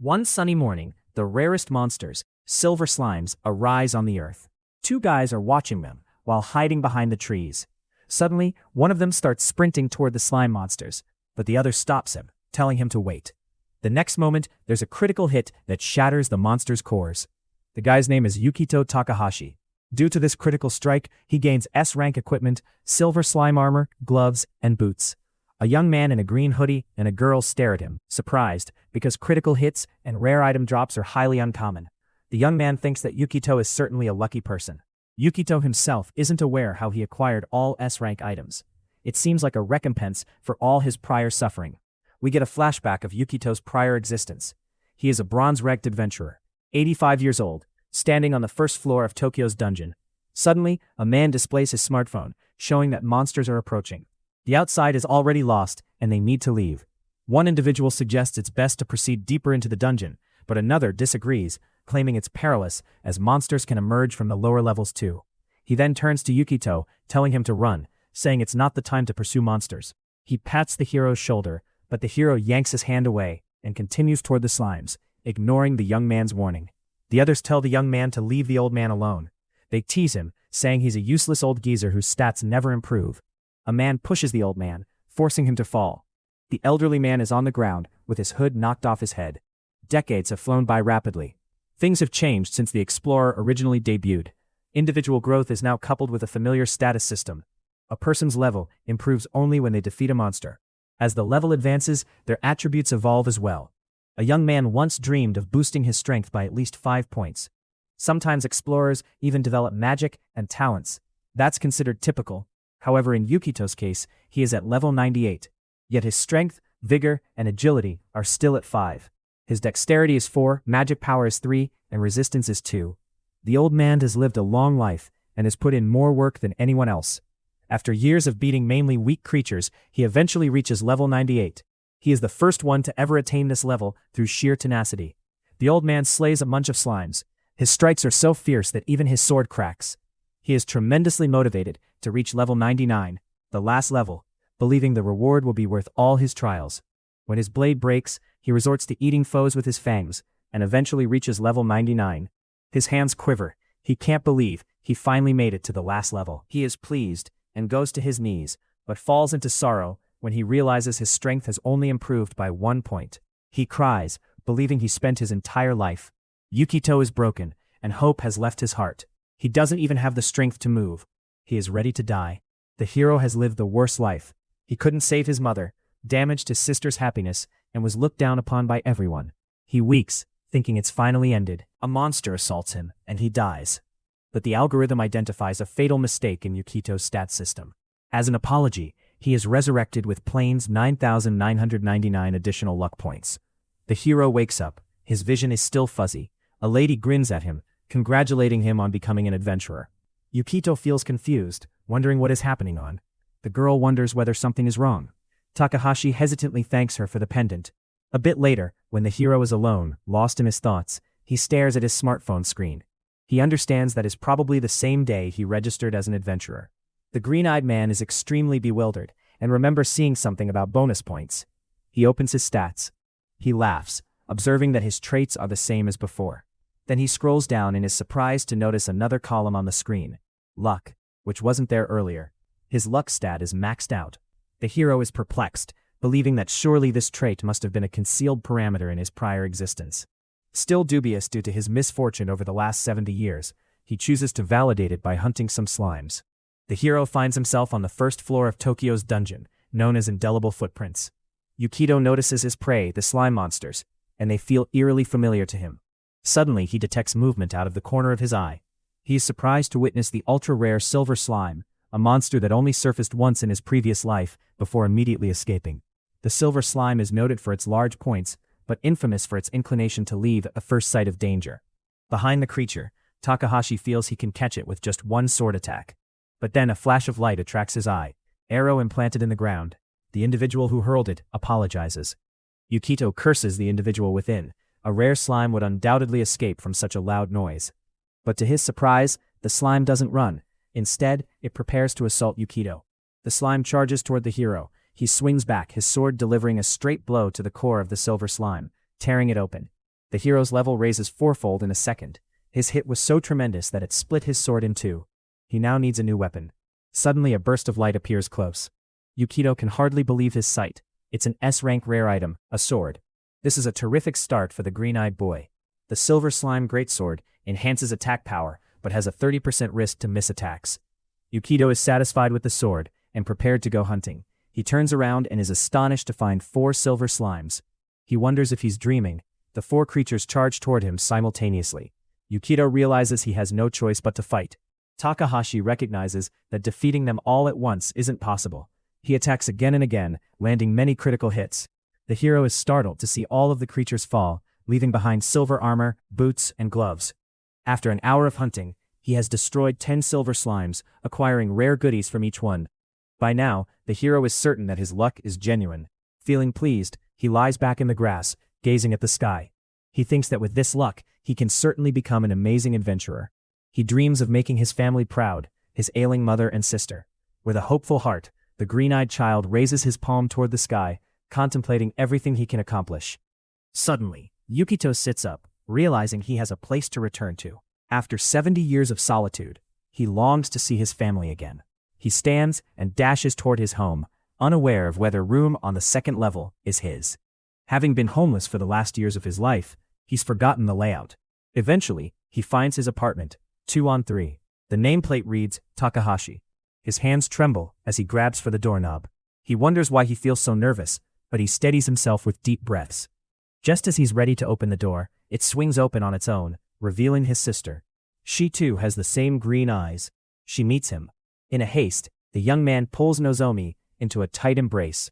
One sunny morning, the rarest monsters, silver slimes, arise on the earth. Two guys are watching them, while hiding behind the trees. Suddenly, one of them starts sprinting toward the slime monsters, but the other stops him, telling him to wait. The next moment, there's a critical hit that shatters the monster's cores. The guy's name is Yukito Takahashi. Due to this critical strike, he gains S-rank equipment, silver slime armor, gloves, and boots. A young man in a green hoodie and a girl stare at him, surprised, because critical hits and rare item drops are highly uncommon. The young man thinks that Yukito is certainly a lucky person. Yukito himself isn't aware how he acquired all S-rank items. It seems like a recompense for all his prior suffering. We get a flashback of Yukito's prior existence. He is a bronze-ranked adventurer, 85 years old, standing on the first floor of Tokyo's dungeon. Suddenly, a man displays his smartphone, showing that monsters are approaching. The outside is already lost, and they need to leave. One individual suggests it's best to proceed deeper into the dungeon, but another disagrees, claiming it's perilous, as monsters can emerge from the lower levels too. He then turns to Yukito, telling him to run, saying it's not the time to pursue monsters. He pats the hero's shoulder, but the hero yanks his hand away, and continues toward the slimes, ignoring the young man's warning. The others tell the young man to leave the old man alone. They tease him, saying he's a useless old geezer whose stats never improve. A man pushes the old man, forcing him to fall. The elderly man is on the ground, with his hood knocked off his head. Decades have flown by rapidly. Things have changed since the Explorer originally debuted. Individual growth is now coupled with a familiar status system. A person's level improves only when they defeat a monster. As the level advances, their attributes evolve as well. A young man once dreamed of boosting his strength by at least 5 points. Sometimes explorers even develop magic and talents. That's considered typical. However, in Yukito's case, he is at level 98. Yet his strength, vigor, and agility are still at 5. His dexterity is 4, magic power is 3, and resistance is 2. The old man has lived a long life and has put in more work than anyone else. After years of beating mainly weak creatures, he eventually reaches level 98. He is the first one to ever attain this level through sheer tenacity. The old man slays a bunch of slimes. His strikes are so fierce that even his sword cracks. He is tremendously motivated to reach level 99, the last level, believing the reward will be worth all his trials. When his blade breaks, he resorts to eating foes with his fangs, and eventually reaches level 99. His hands quiver. He can't believe he finally made it to the last level. He is pleased and goes to his knees, but falls into sorrow when he realizes his strength has only improved by 1 point. He cries, believing he spent his entire life. Yukito is broken, and hope has left his heart. He doesn't even have the strength to move. He is ready to die. The hero has lived the worst life. He couldn't save his mother, damaged his sister's happiness, and was looked down upon by everyone. He weaks, thinking it's finally ended. A monster assaults him, and he dies. But the algorithm identifies a fatal mistake in Yukito's stat system. As an apology, he is resurrected with plain 9,999 additional luck points. The hero wakes up. His vision is still fuzzy. A lady grins at him, congratulating him on becoming an adventurer. Yukito feels confused, wondering what is happening on. The girl wonders whether something is wrong. Takahashi hesitantly thanks her for the pendant. A bit later, when the hero is alone, lost in his thoughts, he stares at his smartphone screen. He understands that is probably the same day he registered as an adventurer. The green-eyed man is extremely bewildered, and remembers seeing something about bonus points. He opens his stats. He laughs, observing that his traits are the same as before. Then he scrolls down and is surprised to notice another column on the screen. Luck, which wasn't there earlier. His luck stat is maxed out. The hero is perplexed, believing that surely this trait must have been a concealed parameter in his prior existence. Still dubious due to his misfortune over the last 70 years, he chooses to validate it by hunting some slimes. The hero finds himself on the first floor of Tokyo's dungeon, known as Indelible Footprints. Yukito notices his prey, the slime monsters, and they feel eerily familiar to him. Suddenly, he detects movement out of the corner of his eye. He is surprised to witness the ultra-rare silver slime, a monster that only surfaced once in his previous life, before immediately escaping. The silver slime is noted for its large points, but infamous for its inclination to leave at the first sight of danger. Behind the creature, Takahashi feels he can catch it with just one sword attack. But then a flash of light attracts his eye. Arrow implanted in the ground. The individual who hurled it apologizes. Yukito curses the individual within. A rare slime would undoubtedly escape from such a loud noise. But to his surprise, the slime doesn't run. Instead, it prepares to assault Yukito. The slime charges toward the hero. He swings back, his sword delivering a straight blow to the core of the silver slime, tearing it open. The hero's level raises fourfold in a second. His hit was so tremendous that it split his sword in two. He now needs a new weapon. Suddenly a burst of light appears close. Yukito can hardly believe his sight. It's an S-rank rare item, a sword. This is a terrific start for the green-eyed boy. The Silver Slime Greatsword enhances attack power, but has a 30% risk to miss attacks. Yukito is satisfied with the sword and prepared to go hunting. He turns around and is astonished to find 4 silver slimes. He wonders if he's dreaming. The 4 creatures charge toward him simultaneously. Yukito realizes he has no choice but to fight. Takahashi recognizes that defeating them all at once isn't possible. He attacks again and again, landing many critical hits. The hero is startled to see all of the creatures fall, leaving behind silver armor, boots, and gloves. After an hour of hunting, he has destroyed 10 silver slimes, acquiring rare goodies from each one. By now, the hero is certain that his luck is genuine. Feeling pleased, he lies back in the grass, gazing at the sky. He thinks that with this luck, he can certainly become an amazing adventurer. He dreams of making his family proud, his ailing mother and sister. With a hopeful heart, the green-eyed child raises his palm toward the sky, contemplating everything he can accomplish. Suddenly, Yukito sits up, realizing he has a place to return to. After 70 years of solitude, he longs to see his family again. He stands and dashes toward his home, unaware of whether room on the second level is his. Having been homeless for the last years of his life, he's forgotten the layout. Eventually, he finds his apartment, 2-on-3. The nameplate reads, Takahashi. His hands tremble as he grabs for the doorknob. He wonders why he feels so nervous, but he steadies himself with deep breaths. Just as he's ready to open the door, it swings open on its own, revealing his sister. She too has the same green eyes. She meets him. In a haste, the young man pulls Nozomi into a tight embrace.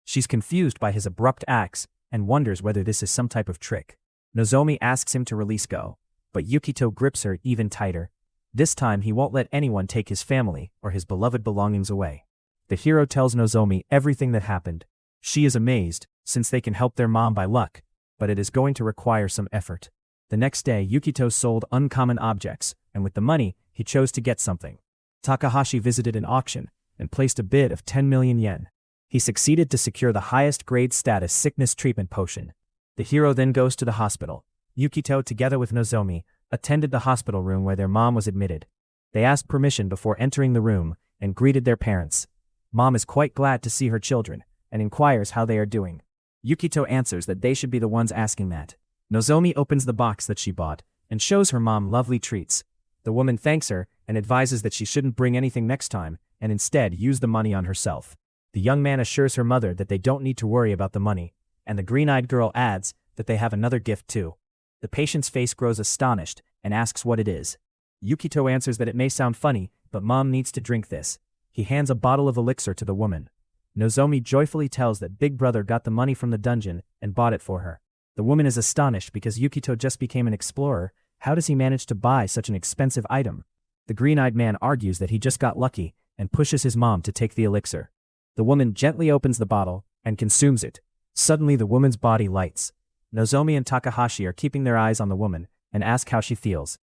She's confused by his abrupt acts and wonders whether this is some type of trick. Nozomi asks him to release go, but Yukito grips her even tighter. This time he won't let anyone take his family or his beloved belongings away. The hero tells Nozomi everything that happened. She is amazed, since they can help their mom by luck, but it is going to require some effort. The next day, Yukito sold uncommon objects, and with the money, he chose to get something. Takahashi visited an auction and placed a bid of 10 million yen. He succeeded to secure the highest grade status sickness treatment potion. The hero then goes to the hospital. Yukito, together with Nozomi, attended the hospital room where their mom was admitted. They asked permission before entering the room and greeted their parents. Mom is quite glad to see her children and inquires how they are doing. Yukito answers that they should be the ones asking that. Nozomi opens the box that she bought and shows her mom lovely treats. The woman thanks her and advises that she shouldn't bring anything next time and instead use the money on herself. The young man assures her mother that they don't need to worry about the money, and the green-eyed girl adds that they have another gift too. The patient's face grows astonished and asks what it is. Yukito answers that it may sound funny, but mom needs to drink this. He hands a bottle of elixir to the woman. Nozomi joyfully tells that Big Brother got the money from the dungeon and bought it for her. The woman is astonished because Yukito just became an explorer. How does he manage to buy such an expensive item? The green-eyed man argues that he just got lucky and pushes his mom to take the elixir. The woman gently opens the bottle and consumes it. Suddenly the woman's body lights. Nozomi and Takahashi are keeping their eyes on the woman and ask how she feels.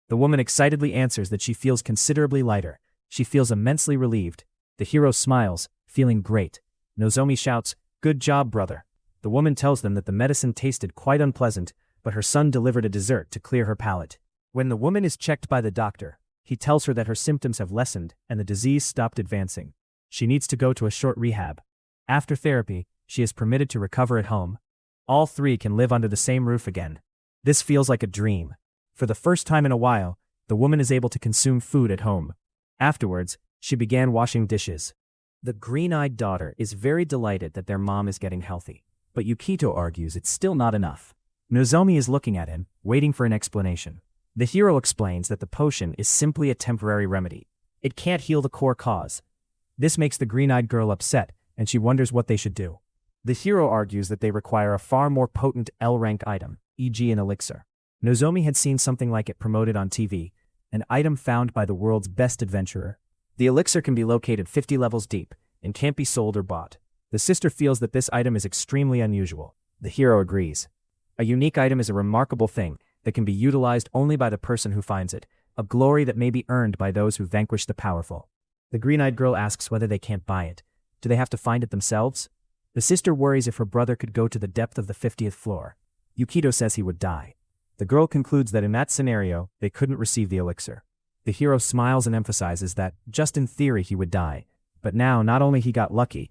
The woman excitedly answers that she feels considerably lighter. She feels immensely relieved. The hero smiles, feeling great. Nozomi shouts, "Good job, brother." The woman tells them that the medicine tasted quite unpleasant, but her son delivered a dessert to clear her palate. When the woman is checked by the doctor, he tells her that her symptoms have lessened and the disease stopped advancing. She needs to go to a short rehab. After therapy, she is permitted to recover at home. All three can live under the same roof again. This feels like a dream. For the first time in a while, the woman is able to consume food at home. Afterwards, she began washing dishes. The green-eyed daughter is very delighted that their mom is getting healthy, but Yukito argues it's still not enough. Nozomi is looking at him, waiting for an explanation. The hero explains that the potion is simply a temporary remedy. It can't heal the core cause. This makes the green-eyed girl upset, and she wonders what they should do. The hero argues that they require a far more potent L-rank item, e.g. an elixir. Nozomi had seen something like it promoted on TV, an item found by the world's best adventurer. The elixir can be located 50 levels deep, and can't be sold or bought. The sister feels that this item is extremely unusual. The hero agrees. A unique item is a remarkable thing that can be utilized only by the person who finds it, a glory that may be earned by those who vanquish the powerful. The green-eyed girl asks whether they can't buy it. Do they have to find it themselves? The sister worries if her brother could go to the depth of the 50th floor. Yukito says he would die. The girl concludes that in that scenario, they couldn't receive the elixir. The hero smiles and emphasizes that, just in theory, he would die. But now, not only he got lucky,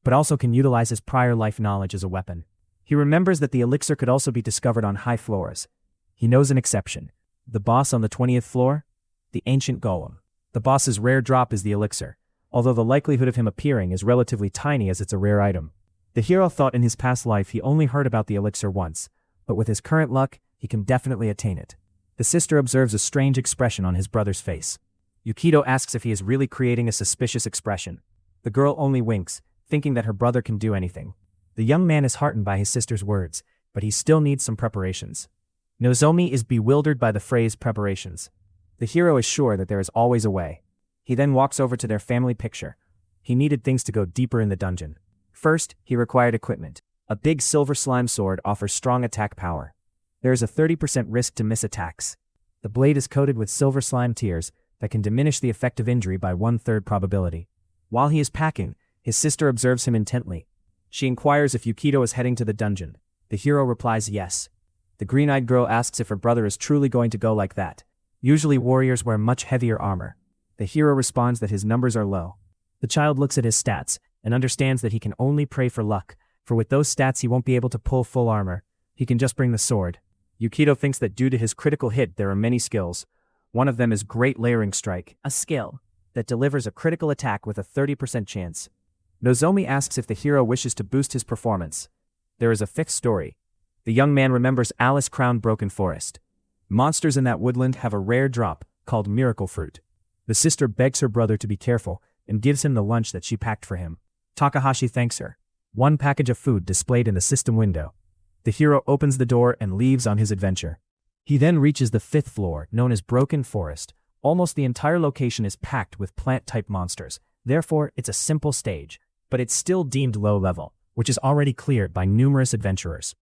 but also can utilize his prior life knowledge as a weapon. He remembers that the elixir could also be discovered on high floors. He knows an exception. The boss on the 20th floor? The ancient golem. The boss's rare drop is the elixir, although the likelihood of him appearing is relatively tiny as it's a rare item. The hero thought in his past life he only heard about the elixir once, but with his current luck, he can definitely attain it. The sister observes a strange expression on his brother's face. Yukito asks if he is really creating a suspicious expression. The girl only winks, thinking that her brother can do anything. The young man is heartened by his sister's words, but he still needs some preparations. Nozomi is bewildered by the phrase preparations. The hero is sure that there is always a way. He then walks over to their family picture. He needed things to go deeper in the dungeon. First, he required equipment. A big silver slime sword offers strong attack power. There is a 30% risk to miss attacks. The blade is coated with silver slime tears that can diminish the effect of injury by 1/3 probability. While he is packing, his sister observes him intently. She inquires if Yukito is heading to the dungeon. The hero replies yes. The green-eyed girl asks if her brother is truly going to go like that. Usually warriors wear much heavier armor. The hero responds that his numbers are low. The child looks at his stats and understands that he can only pray for luck, for with those stats he won't be able to pull full armor. He can just bring the sword. Yukito thinks that due to his critical hit there are many skills. One of them is Great Layering Strike, a skill that delivers a critical attack with a 30% chance. Nozomi asks if the hero wishes to boost his performance. There is a fifth story. The young man remembers Alice Crown Broken Forest. Monsters in that woodland have a rare drop, called Miracle Fruit. The sister begs her brother to be careful, and gives him the lunch that she packed for him. Takahashi thanks her. One package of food displayed in the system window. The hero opens the door and leaves on his adventure. He then reaches the 5th floor, known as Broken Forest. Almost the entire location is packed with plant-type monsters, therefore it's a simple stage, but it's still deemed low level, which is already cleared by numerous adventurers.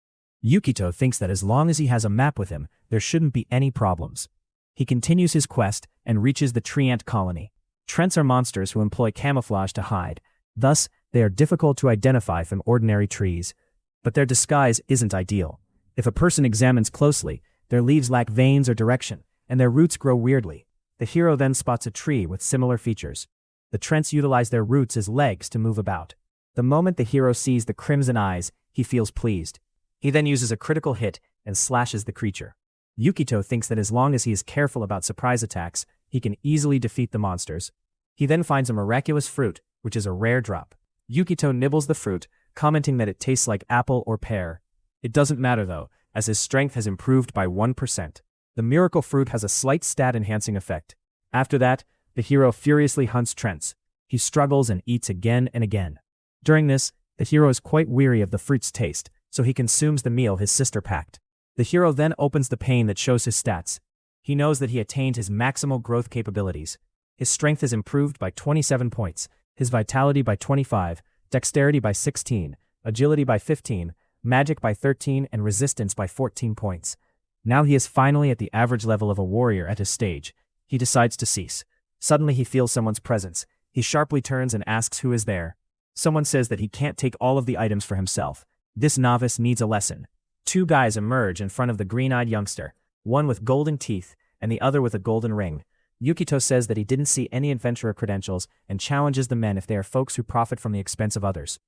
Yukito thinks that as long as he has a map with him, there shouldn't be any problems. He continues his quest and reaches the tree ant colony. Trents are monsters who employ camouflage to hide, thus they are difficult to identify from ordinary trees. But their disguise isn't ideal. If a person examines closely, their leaves lack veins or direction, and their roots grow weirdly. The hero then spots a tree with similar features. The Trents utilize their roots as legs to move about. The moment the hero sees the crimson eyes, he feels pleased. He then uses a critical hit and slashes the creature. Yukito thinks that as long as he is careful about surprise attacks, he can easily defeat the monsters. He then finds a miraculous fruit, which is a rare drop. Yukito nibbles the fruit, commenting that it tastes like apple or pear. It doesn't matter though, as his strength has improved by 1%. The miracle fruit has a slight stat-enhancing effect. After that, the hero furiously hunts Trents. He struggles and eats again and again. During this, the hero is quite weary of the fruit's taste, so he consumes the meal his sister packed. The hero then opens the pane that shows his stats. He knows that he attained his maximal growth capabilities. His strength is improved by 27 points, his vitality by 25, dexterity by 16, agility by 15, magic by 13, and resistance by 14 points. Now he is finally at the average level of a warrior at his stage. He decides to cease. Suddenly he feels someone's presence. He sharply turns and asks who is there. Someone says that he can't take all of the items for himself. This novice needs a lesson. Two guys emerge in front of the green-eyed youngster, one with golden teeth and the other with a golden ring. Yukito says that he didn't see any adventurer credentials and challenges the men if they are folks who profit from the expense of others.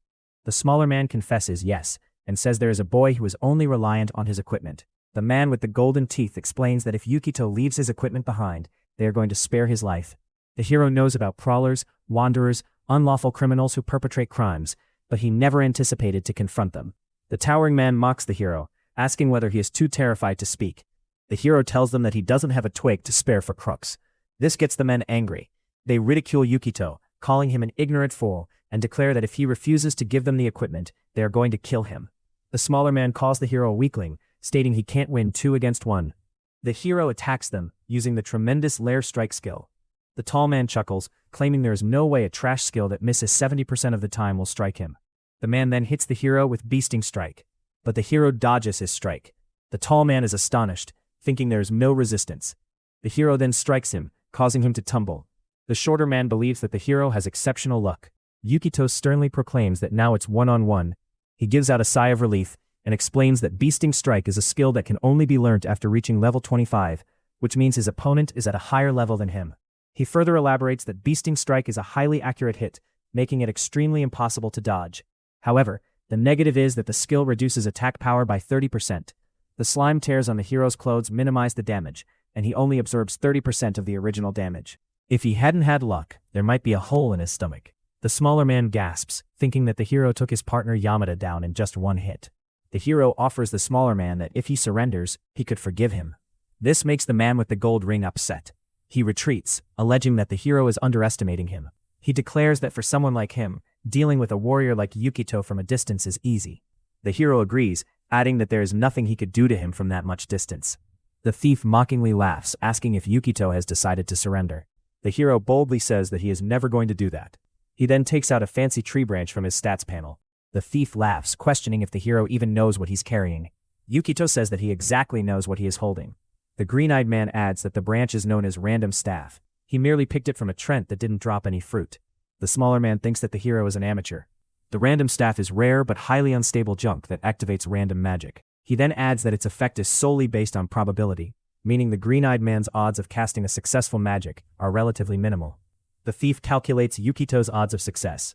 The smaller man confesses yes, and says there is a boy who is only reliant on his equipment. The man with the golden teeth explains that if Yukito leaves his equipment behind, they are going to spare his life. The hero knows about prowlers, wanderers, unlawful criminals who perpetrate crimes, but he never anticipated to confront them. The towering man mocks the hero, asking whether he is too terrified to speak. The hero tells them that he doesn't have a twig to spare for crooks. This gets the men angry. They ridicule Yukito, calling him an ignorant fool, and declare that if he refuses to give them the equipment, they are going to kill him. The smaller man calls the hero a weakling, stating he can't win 2 against 1. The hero attacks them, using the tremendous lair strike skill. The tall man chuckles, claiming there is no way a trash skill that misses 70% of the time will strike him. The man then hits the hero with Beasting Strike, but the hero dodges his strike. The tall man is astonished, thinking there is no resistance. The hero then strikes him, causing him to tumble. The shorter man believes that the hero has exceptional luck. Yukito sternly proclaims that now it's 1-on-1. He gives out a sigh of relief and explains that Beasting Strike is a skill that can only be learnt after reaching level 25, which means his opponent is at a higher level than him. He further elaborates that Beasting Strike is a highly accurate hit, making it extremely impossible to dodge. However, the negative is that the skill reduces attack power by 30%. The slime tears on the hero's clothes minimize the damage, and he only absorbs 30% of the original damage. If he hadn't had luck, there might be a hole in his stomach. The smaller man gasps, thinking that the hero took his partner Yamada down in just one hit. The hero offers the smaller man that if he surrenders, he could forgive him. This makes the man with the gold ring upset. He retreats, alleging that the hero is underestimating him. He declares that for someone like him, dealing with a warrior like Yukito from a distance is easy. The hero agrees, adding that there is nothing he could do to him from that much distance. The thief mockingly laughs, asking if Yukito has decided to surrender. The hero boldly says that he is never going to do that. He then takes out a fancy tree branch from his stats panel. The thief laughs, questioning if the hero even knows what he's carrying. Yukito says that he exactly knows what he is holding. The green-eyed man adds that the branch is known as Random Staff. He merely picked it from a trent that didn't drop any fruit. The smaller man thinks that the hero is an amateur. The Random Staff is rare but highly unstable junk that activates random magic. He then adds that its effect is solely based on probability, meaning the green-eyed man's odds of casting a successful magic are relatively minimal. The thief calculates Yukito's odds of success.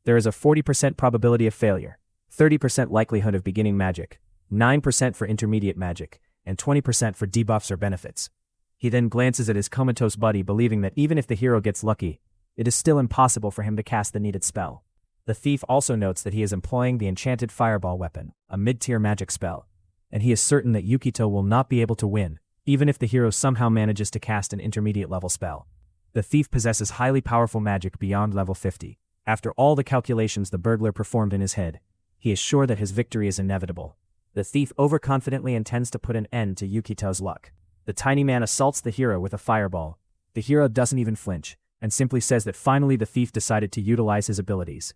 There is a 40% probability of failure, 30% likelihood of beginning magic, 9% for intermediate magic, and 20% for debuffs or benefits. He then glances at his comatose buddy, believing that even if the hero gets lucky, it is still impossible for him to cast the needed spell. The thief also notes that he is employing the enchanted fireball weapon, a mid-tier magic spell, and he is certain that Yukito will not be able to win, even if the hero somehow manages to cast an intermediate level spell. The thief possesses highly powerful magic beyond level 50. After all the calculations the burglar performed in his head, he is sure that his victory is inevitable. The thief overconfidently intends to put an end to Yukito's luck. The tiny man assaults the hero with a fireball. The hero doesn't even flinch, and simply says that finally the thief decided to utilize his abilities.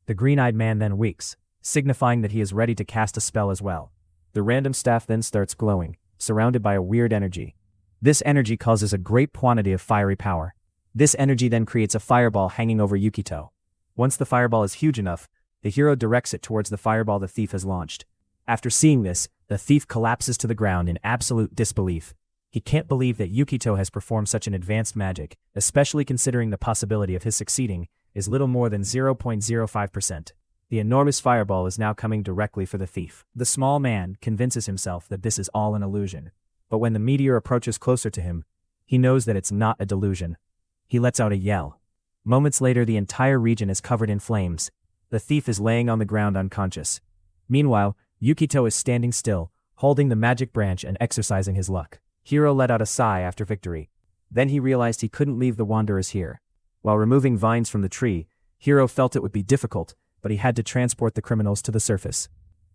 The green-eyed man then winks, signifying that he is ready to cast a spell as well. The random staff then starts glowing, surrounded by a weird energy. This energy causes a great quantity of fiery power. This energy then creates a fireball hanging over Yukito. Once the fireball is huge enough, the hero directs it towards the fireball the thief has launched. After seeing this, the thief collapses to the ground in absolute disbelief. He can't believe that Yukito has performed such an advanced magic, especially considering the possibility of his succeeding is little more than 0.05%. The enormous fireball is now coming directly for the thief. The small man convinces himself that this is all an illusion, but when the meteor approaches closer to him, he knows that it's not a delusion. He lets out a yell. Moments later, the entire region is covered in flames. The thief is laying on the ground unconscious. Meanwhile, Yukito is standing still, holding the magic branch and exercising his luck. Hiro let out a sigh after victory. Then he realized he couldn't leave the wanderers here. While removing vines from the tree, Hiro felt it would be difficult, but he had to transport the criminals to the surface.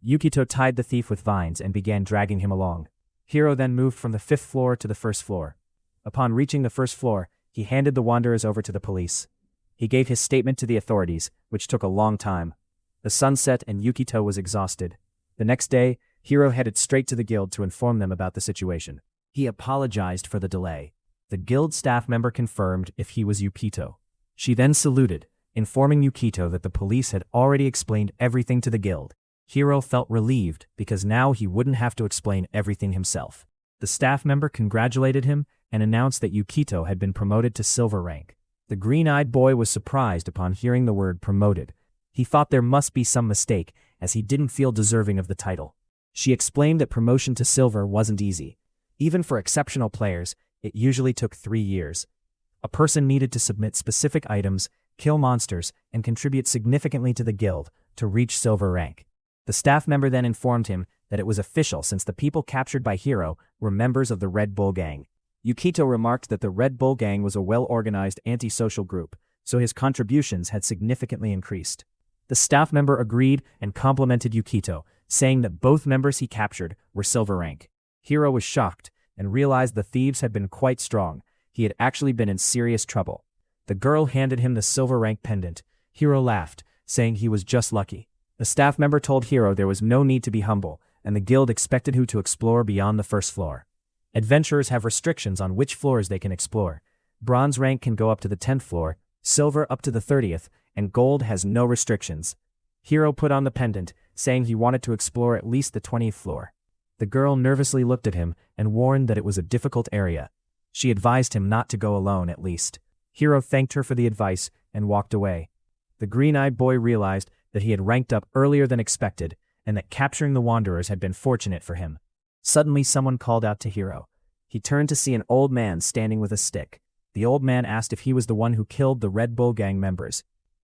Yukito tied the thief with vines and began dragging him along. Hiro then moved from the 5th floor to the 1st floor. Upon reaching the 1st floor, he handed the wanderers over to the police. He gave his statement to the authorities, which took a long time. The sun set and Yukito was exhausted. The next day, Hiro headed straight to the guild to inform them about the situation. He apologized for the delay. The guild staff member confirmed if he was Yukito. She then saluted, informing Yukito that the police had already explained everything to the guild. Hiro felt relieved because now he wouldn't have to explain everything himself. The staff member congratulated him and announced that Yukito had been promoted to silver rank. The green-eyed boy was surprised upon hearing the word promoted. He thought there must be some mistake, as he didn't feel deserving of the title. She explained that promotion to silver wasn't easy. Even for exceptional players, it usually took 3 years. A person needed to submit specific items, kill monsters, and contribute significantly to the guild to reach silver rank. The staff member then informed him that it was official since the people captured by Hiro were members of the Red Bull Gang. Yukito remarked that the Red Bull Gang was a well-organized antisocial group, so his contributions had significantly increased. The staff member agreed and complimented Yukito, saying that both members he captured were silver rank. Hiro was shocked and realized the thieves had been quite strong. He had actually been in serious trouble. The girl handed him the silver rank pendant. Hiro laughed, saying he was just lucky. The staff member told Hiro there was no need to be humble, and the guild expected him to explore beyond the 1st floor. Adventurers have restrictions on which floors they can explore. Bronze rank can go up to the 10th floor, silver up to the 30th, and gold has no restrictions. Hiro put on the pendant, saying he wanted to explore at least the 20th floor. The girl nervously looked at him and warned that it was a difficult area. She advised him not to go alone at least. Hiro thanked her for the advice and walked away. The green-eyed boy realized that he had ranked up earlier than expected and that capturing the wanderers had been fortunate for him. Suddenly someone called out to Hiro. He turned to see an old man standing with a stick. The old man asked if he was the one who killed the Red Bull gang members.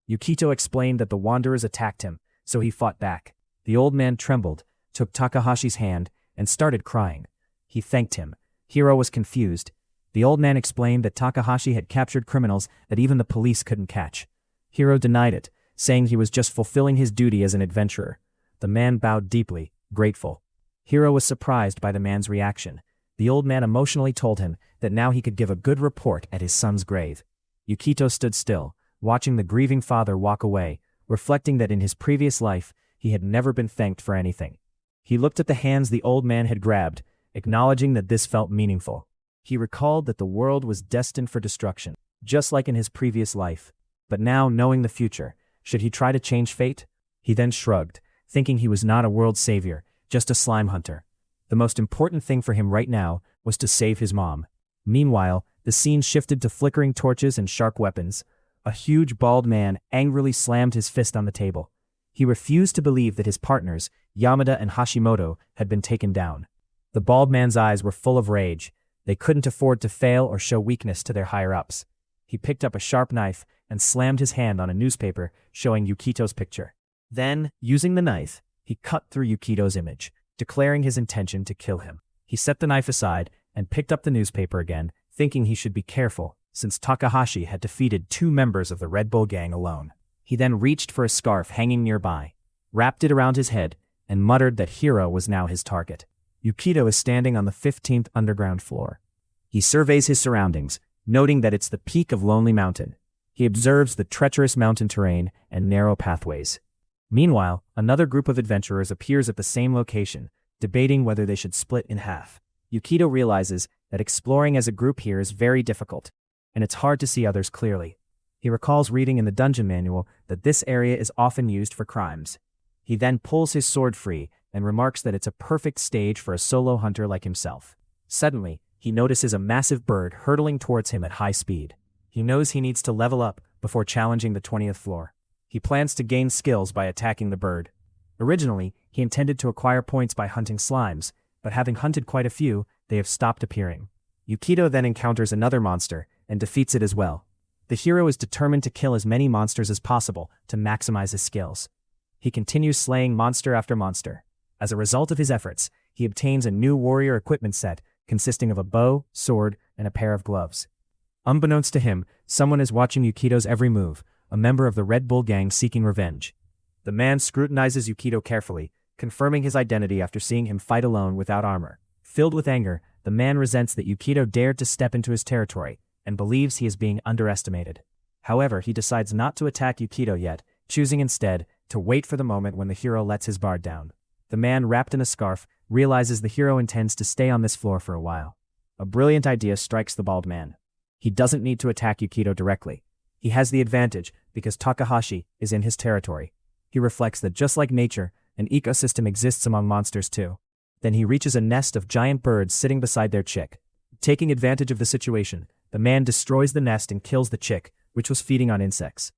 Yukito explained that the wanderers attacked him, so he fought back. The old man trembled, took Takahashi's hand, and started crying. He thanked him. Hiro was confused. The old man explained that Takahashi had captured criminals that even the police couldn't catch. Hiro denied it, saying he was just fulfilling his duty as an adventurer. The man bowed deeply, grateful. Hiro was surprised by the man's reaction. The old man emotionally told him that now he could give a good report at his son's grave. Yukito stood still, watching the grieving father walk away, reflecting that in his previous life, he had never been thanked for anything. He looked at the hands the old man had grabbed, acknowledging that this felt meaningful. He recalled that the world was destined for destruction, just like in his previous life. But now, knowing the future, should he try to change fate? He then shrugged, thinking he was not a world savior, just a slime hunter. The most important thing for him right now was to save his mom. Meanwhile, the scene shifted to flickering torches and sharp weapons. A huge bald man angrily slammed his fist on the table. He refused to believe that his partners, Yamada and Hashimoto, had been taken down. The bald man's eyes were full of rage. They couldn't afford to fail or show weakness to their higher-ups. He picked up a sharp knife and slammed his hand on a newspaper showing Yukito's picture. Then, using the knife, he cut through Yukito's image, declaring his intention to kill him. He set the knife aside and picked up the newspaper again, thinking he should be careful, since Takahashi had defeated 2 members of the Red Bull gang alone. He then reached for a scarf hanging nearby, wrapped it around his head, and muttered that Hiro was now his target. Yukito is standing on the 15th underground floor. He surveys his surroundings, noting that it's the peak of Lonely Mountain. He observes the treacherous mountain terrain and narrow pathways. Meanwhile, another group of adventurers appears at the same location, debating whether they should split in half. Yukito realizes that exploring as a group here is very difficult, and it's hard to see others clearly. He recalls reading in the dungeon manual that this area is often used for crimes. He then pulls his sword free and remarks that it's a perfect stage for a solo hunter like himself. Suddenly, he notices a massive bird hurtling towards him at high speed. He knows he needs to level up before challenging the 20th floor. He plans to gain skills by attacking the bird. Originally, he intended to acquire points by hunting slimes, but having hunted quite a few, they have stopped appearing. Yukito then encounters another monster and defeats it as well. The hero is determined to kill as many monsters as possible to maximize his skills. He continues slaying monster after monster. As a result of his efforts, he obtains a new warrior equipment set consisting of a bow, sword, and a pair of gloves. Unbeknownst to him, someone is watching Yukito's every move, a member of the Red Bull gang seeking revenge. The man scrutinizes Yukito carefully, confirming his identity after seeing him fight alone without armor. Filled with anger, the man resents that Yukito dared to step into his territory and believes he is being underestimated. However, he decides not to attack Yukito yet, choosing instead to wait for the moment when the hero lets his guard down. The man, wrapped in a scarf, realizes the hero intends to stay on this floor for a while. A brilliant idea strikes the bald man. He doesn't need to attack Yukito directly. He has the advantage because Takahashi is in his territory. He reflects that just like nature, an ecosystem exists among monsters too. Then he reaches a nest of giant birds sitting beside their chick. Taking advantage of the situation, the man destroys the nest and kills the chick, which was feeding on insects.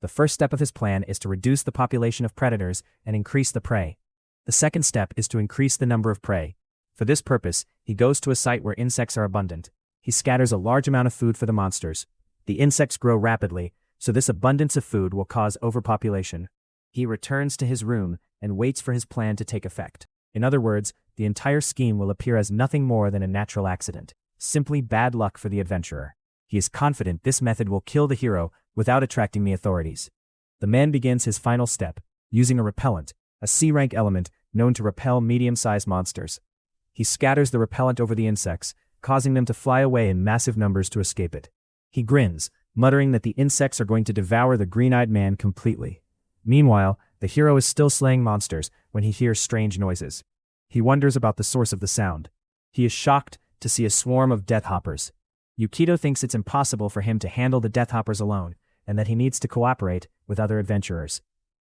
The first step of his plan is to reduce the population of predators and increase the prey. The second step is to increase the number of prey. For this purpose, he goes to a site where insects are abundant. He scatters a large amount of food for the monsters. The insects grow rapidly, so this abundance of food will cause overpopulation. He returns to his room and waits for his plan to take effect. In other words, the entire scheme will appear as nothing more than a natural accident, simply bad luck for the adventurer. He is confident this method will kill the hero without attracting the authorities. The man begins his final step, using a repellent, a C-rank element known to repel medium-sized monsters. He scatters the repellent over the insects, causing them to fly away in massive numbers to escape it. He grins, muttering that the insects are going to devour the green-eyed man completely. Meanwhile, the hero is still slaying monsters when he hears strange noises. He wonders about the source of the sound. He is shocked to see a swarm of deathhoppers. Yukito thinks it's impossible for him to handle the deathhoppers alone, and that he needs to cooperate with other adventurers.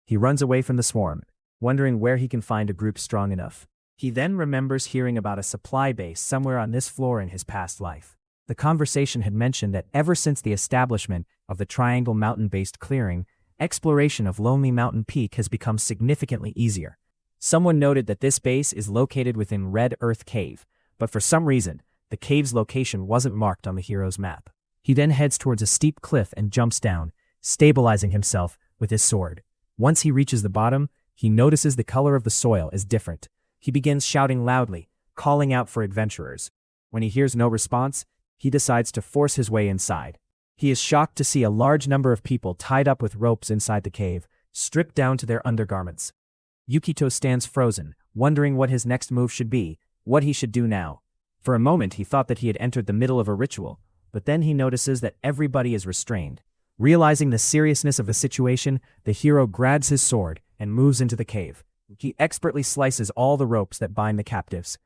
He runs away from the swarm, wondering where he can find a group strong enough. He then remembers hearing about a supply base somewhere on this floor in his past life. The conversation had mentioned that ever since the establishment of the Triangle Mountain-based clearing, exploration of Lonely Mountain Peak has become significantly easier. Someone noted that this base is located within Red Earth Cave, but for some reason, the cave's location wasn't marked on the hero's map. He then heads towards a steep cliff and jumps down, stabilizing himself with his sword. Once he reaches the bottom, he notices the color of the soil is different. He begins shouting loudly, calling out for adventurers. When he hears no response, he decides to force his way inside. He is shocked to see a large number of people tied up with ropes inside the cave, stripped down to their undergarments. Yukito stands frozen, wondering what his next move should be, what he should do now. For a moment he thought that he had entered the middle of a ritual, but then he notices that everybody is restrained. Realizing the seriousness of the situation, the hero grabs his sword and moves into the cave. He expertly slices all the ropes that bind the captives.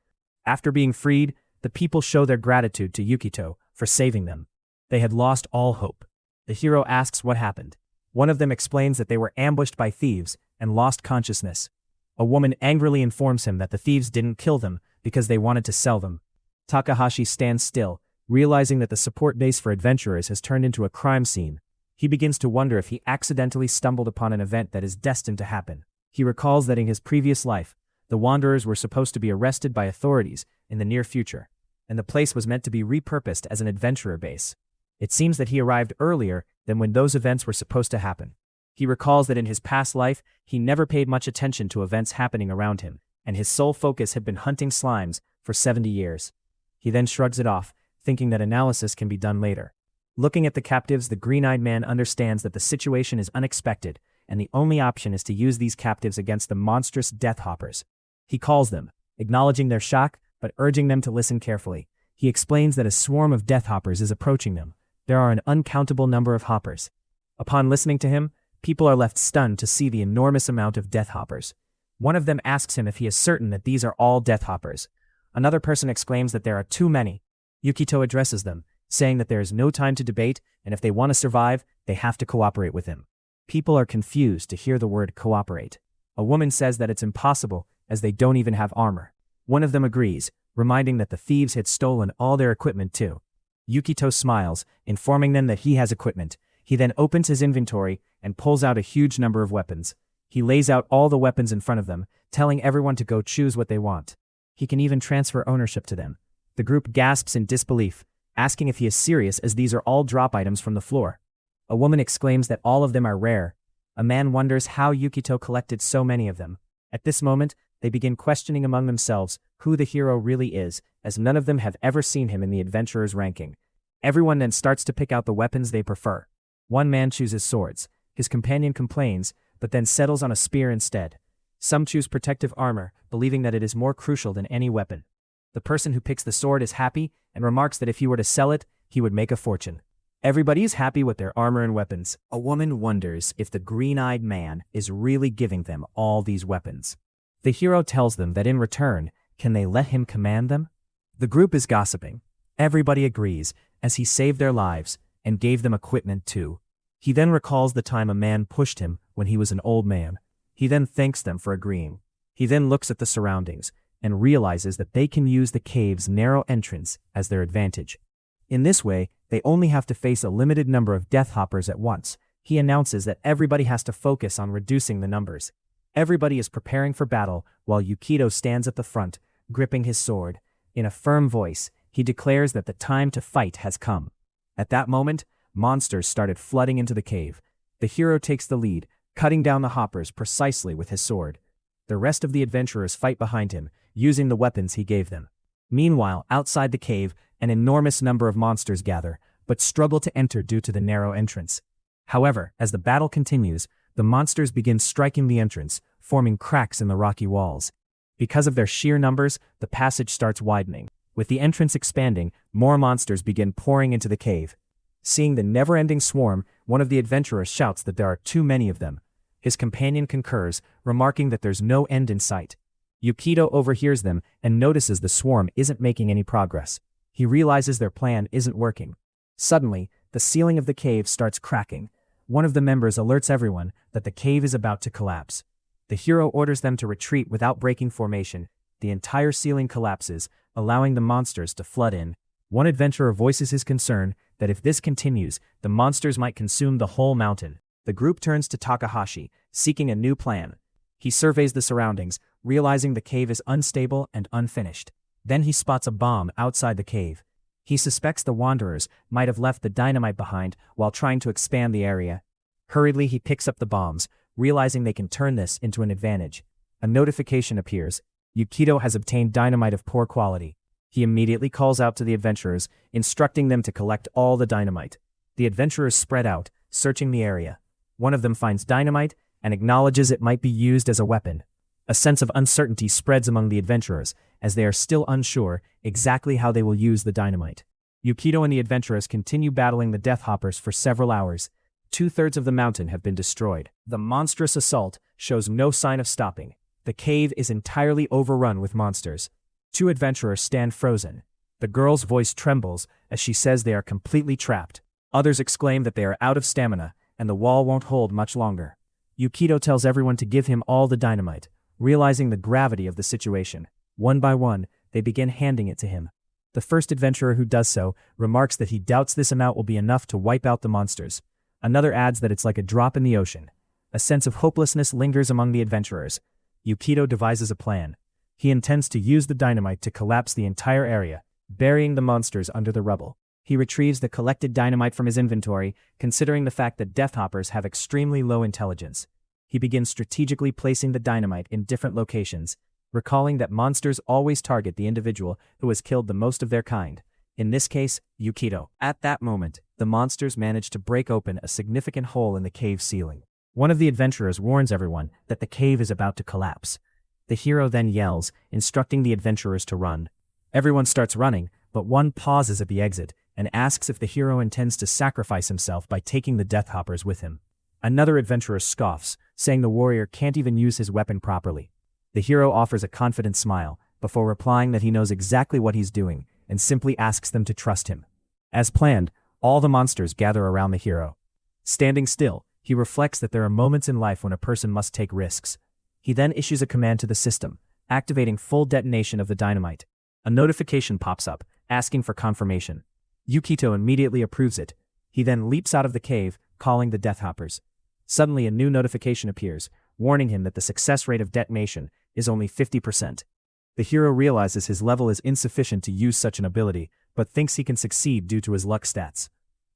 After being freed, the people show their gratitude to Yukito for saving them. They had lost all hope. The hero asks what happened. One of them explains that they were ambushed by thieves and lost consciousness. A woman angrily informs him that the thieves didn't kill them because they wanted to sell them. Takahashi stands still, realizing that the support base for adventurers has turned into a crime scene. He begins to wonder if he accidentally stumbled upon an event that is destined to happen. He recalls that in his previous life, the Wanderers were supposed to be arrested by authorities in the near future, and the place was meant to be repurposed as an adventurer base. It seems that he arrived earlier than when those events were supposed to happen. He recalls that in his past life, he never paid much attention to events happening around him, and his sole focus had been hunting slimes for 70 years. He then shrugs it off, thinking that analysis can be done later. Looking at the captives, the green-eyed man understands that the situation is unexpected, and the only option is to use these captives against the monstrous Death Hoppers. He calls them, acknowledging their shock, but urging them to listen carefully. He explains that a swarm of Death Hoppers is approaching them. There are an uncountable number of hoppers. Upon listening to him, people are left stunned to see the enormous amount of Death Hoppers. One of them asks him if he is certain that these are all Death Hoppers. Another person exclaims that there are too many. Yukito addresses them, saying that there is no time to debate, and if they want to survive, they have to cooperate with him. People are confused to hear the word cooperate. A woman says that it's impossible, as they don't even have armor. One of them agrees, reminding that the thieves had stolen all their equipment too. Yukito smiles, informing them that he has equipment. He then opens his inventory and pulls out a huge number of weapons. He lays out all the weapons in front of them, telling everyone to go choose what they want. He can even transfer ownership to them. The group gasps in disbelief, asking if he is serious as these are all drop items from the floor. A woman exclaims that all of them are rare. A man wonders how Yukito collected so many of them. At this moment, they begin questioning among themselves who the hero really is, as none of them have ever seen him in the adventurer's ranking. Everyone then starts to pick out the weapons they prefer. One man chooses swords. His companion complains, but then settles on a spear instead. Some choose protective armor, believing that it is more crucial than any weapon. The person who picks the sword is happy and remarks that if he were to sell it, he would make a fortune. Everybody is happy with their armor and weapons. A woman wonders if the green-eyed man is really giving them all these weapons. The hero tells them that in return, can they let him command them? The group is gossiping. Everybody agrees, as he saved their lives and gave them equipment too. He then recalls the time a man pushed him when he was an old man. He then thanks them for agreeing. He then looks at the surroundings and realizes that they can use the cave's narrow entrance as their advantage. In this way, they only have to face a limited number of Death Hoppers at once. He announces that everybody has to focus on reducing the numbers. Everybody is preparing for battle while Yukito stands at the front, gripping his sword. In a firm voice, he declares that the time to fight has come. At that moment, monsters started flooding into the cave. The hero takes the lead, cutting down the hoppers precisely with his sword. The rest of the adventurers fight behind him, using the weapons he gave them. Meanwhile, outside the cave, an enormous number of monsters gather, but struggle to enter due to the narrow entrance. However, as the battle continues, the monsters begin striking the entrance, forming cracks in the rocky walls. Because of their sheer numbers, the passage starts widening. With the entrance expanding, more monsters begin pouring into the cave. Seeing the never-ending swarm, one of the adventurers shouts that there are too many of them. His companion concurs, remarking that there's no end in sight. Yukito overhears them and notices the swarm isn't making any progress. He realizes their plan isn't working. Suddenly, the ceiling of the cave starts cracking. one of the members alerts everyone that the cave is about to collapse. The hero orders them to retreat without breaking formation. The entire ceiling collapses, allowing the monsters to flood in. One adventurer voices his concern that if this continues, the monsters might consume the whole mountain. The group turns to Takahashi, seeking a new plan. He surveys the surroundings, realizing the cave is unstable and unfinished. Then he spots a bomb outside the cave. He suspects the wanderers might have left the dynamite behind while trying to expand the area. Hurriedly, he picks up the bombs, realizing they can turn this into an advantage. A notification appears. Yukito has obtained dynamite of poor quality. He immediately calls out to the adventurers, instructing them to collect all the dynamite. The adventurers spread out, searching the area. One of them finds dynamite and acknowledges it might be used as a weapon. A sense of uncertainty spreads among the adventurers, as they are still unsure exactly how they will use the dynamite. Yukito and the adventurers continue battling the Death Hoppers for several hours. 2/3 of the mountain have been destroyed. The monstrous assault shows no sign of stopping. The cave is entirely overrun with monsters. 2 adventurers stand frozen. The girl's voice trembles as she says they are completely trapped. Others exclaim that they are out of stamina, and the wall won't hold much longer. Yukito tells everyone to give him all the dynamite, realizing the gravity of the situation. One by one, they begin handing it to him. The first adventurer who does so remarks that he doubts this amount will be enough to wipe out the monsters. Another adds that it's like a drop in the ocean. A sense of hopelessness lingers among the adventurers. Yukito devises a plan. He intends to use the dynamite to collapse the entire area, burying the monsters under the rubble. He retrieves the collected dynamite from his inventory, considering the fact that Death Hoppers have extremely low intelligence. He begins strategically placing the dynamite in different locations, recalling that monsters always target the individual who has killed the most of their kind. In this case, Yukito. At that moment, the monsters manage to break open a significant hole in the cave ceiling. One of the adventurers warns everyone that the cave is about to collapse. The hero then yells, instructing the adventurers to run. Everyone starts running, but one pauses at the exit and asks if the hero intends to sacrifice himself by taking the Death Hoppers with him. Another adventurer scoffs, saying the warrior can't even use his weapon properly. The hero offers a confident smile, before replying that he knows exactly what he's doing, and simply asks them to trust him. As planned, all the monsters gather around the hero. Standing still, he reflects that there are moments in life when a person must take risks. He then issues a command to the system, activating full detonation of the dynamite. A notification pops up, asking for confirmation. Yukito immediately approves it. He then leaps out of the cave, calling the Death Hoppers. Suddenly a new notification appears, warning him that the success rate of detonation is only 50%. The hero realizes his level is insufficient to use such an ability, but thinks he can succeed due to his luck stats.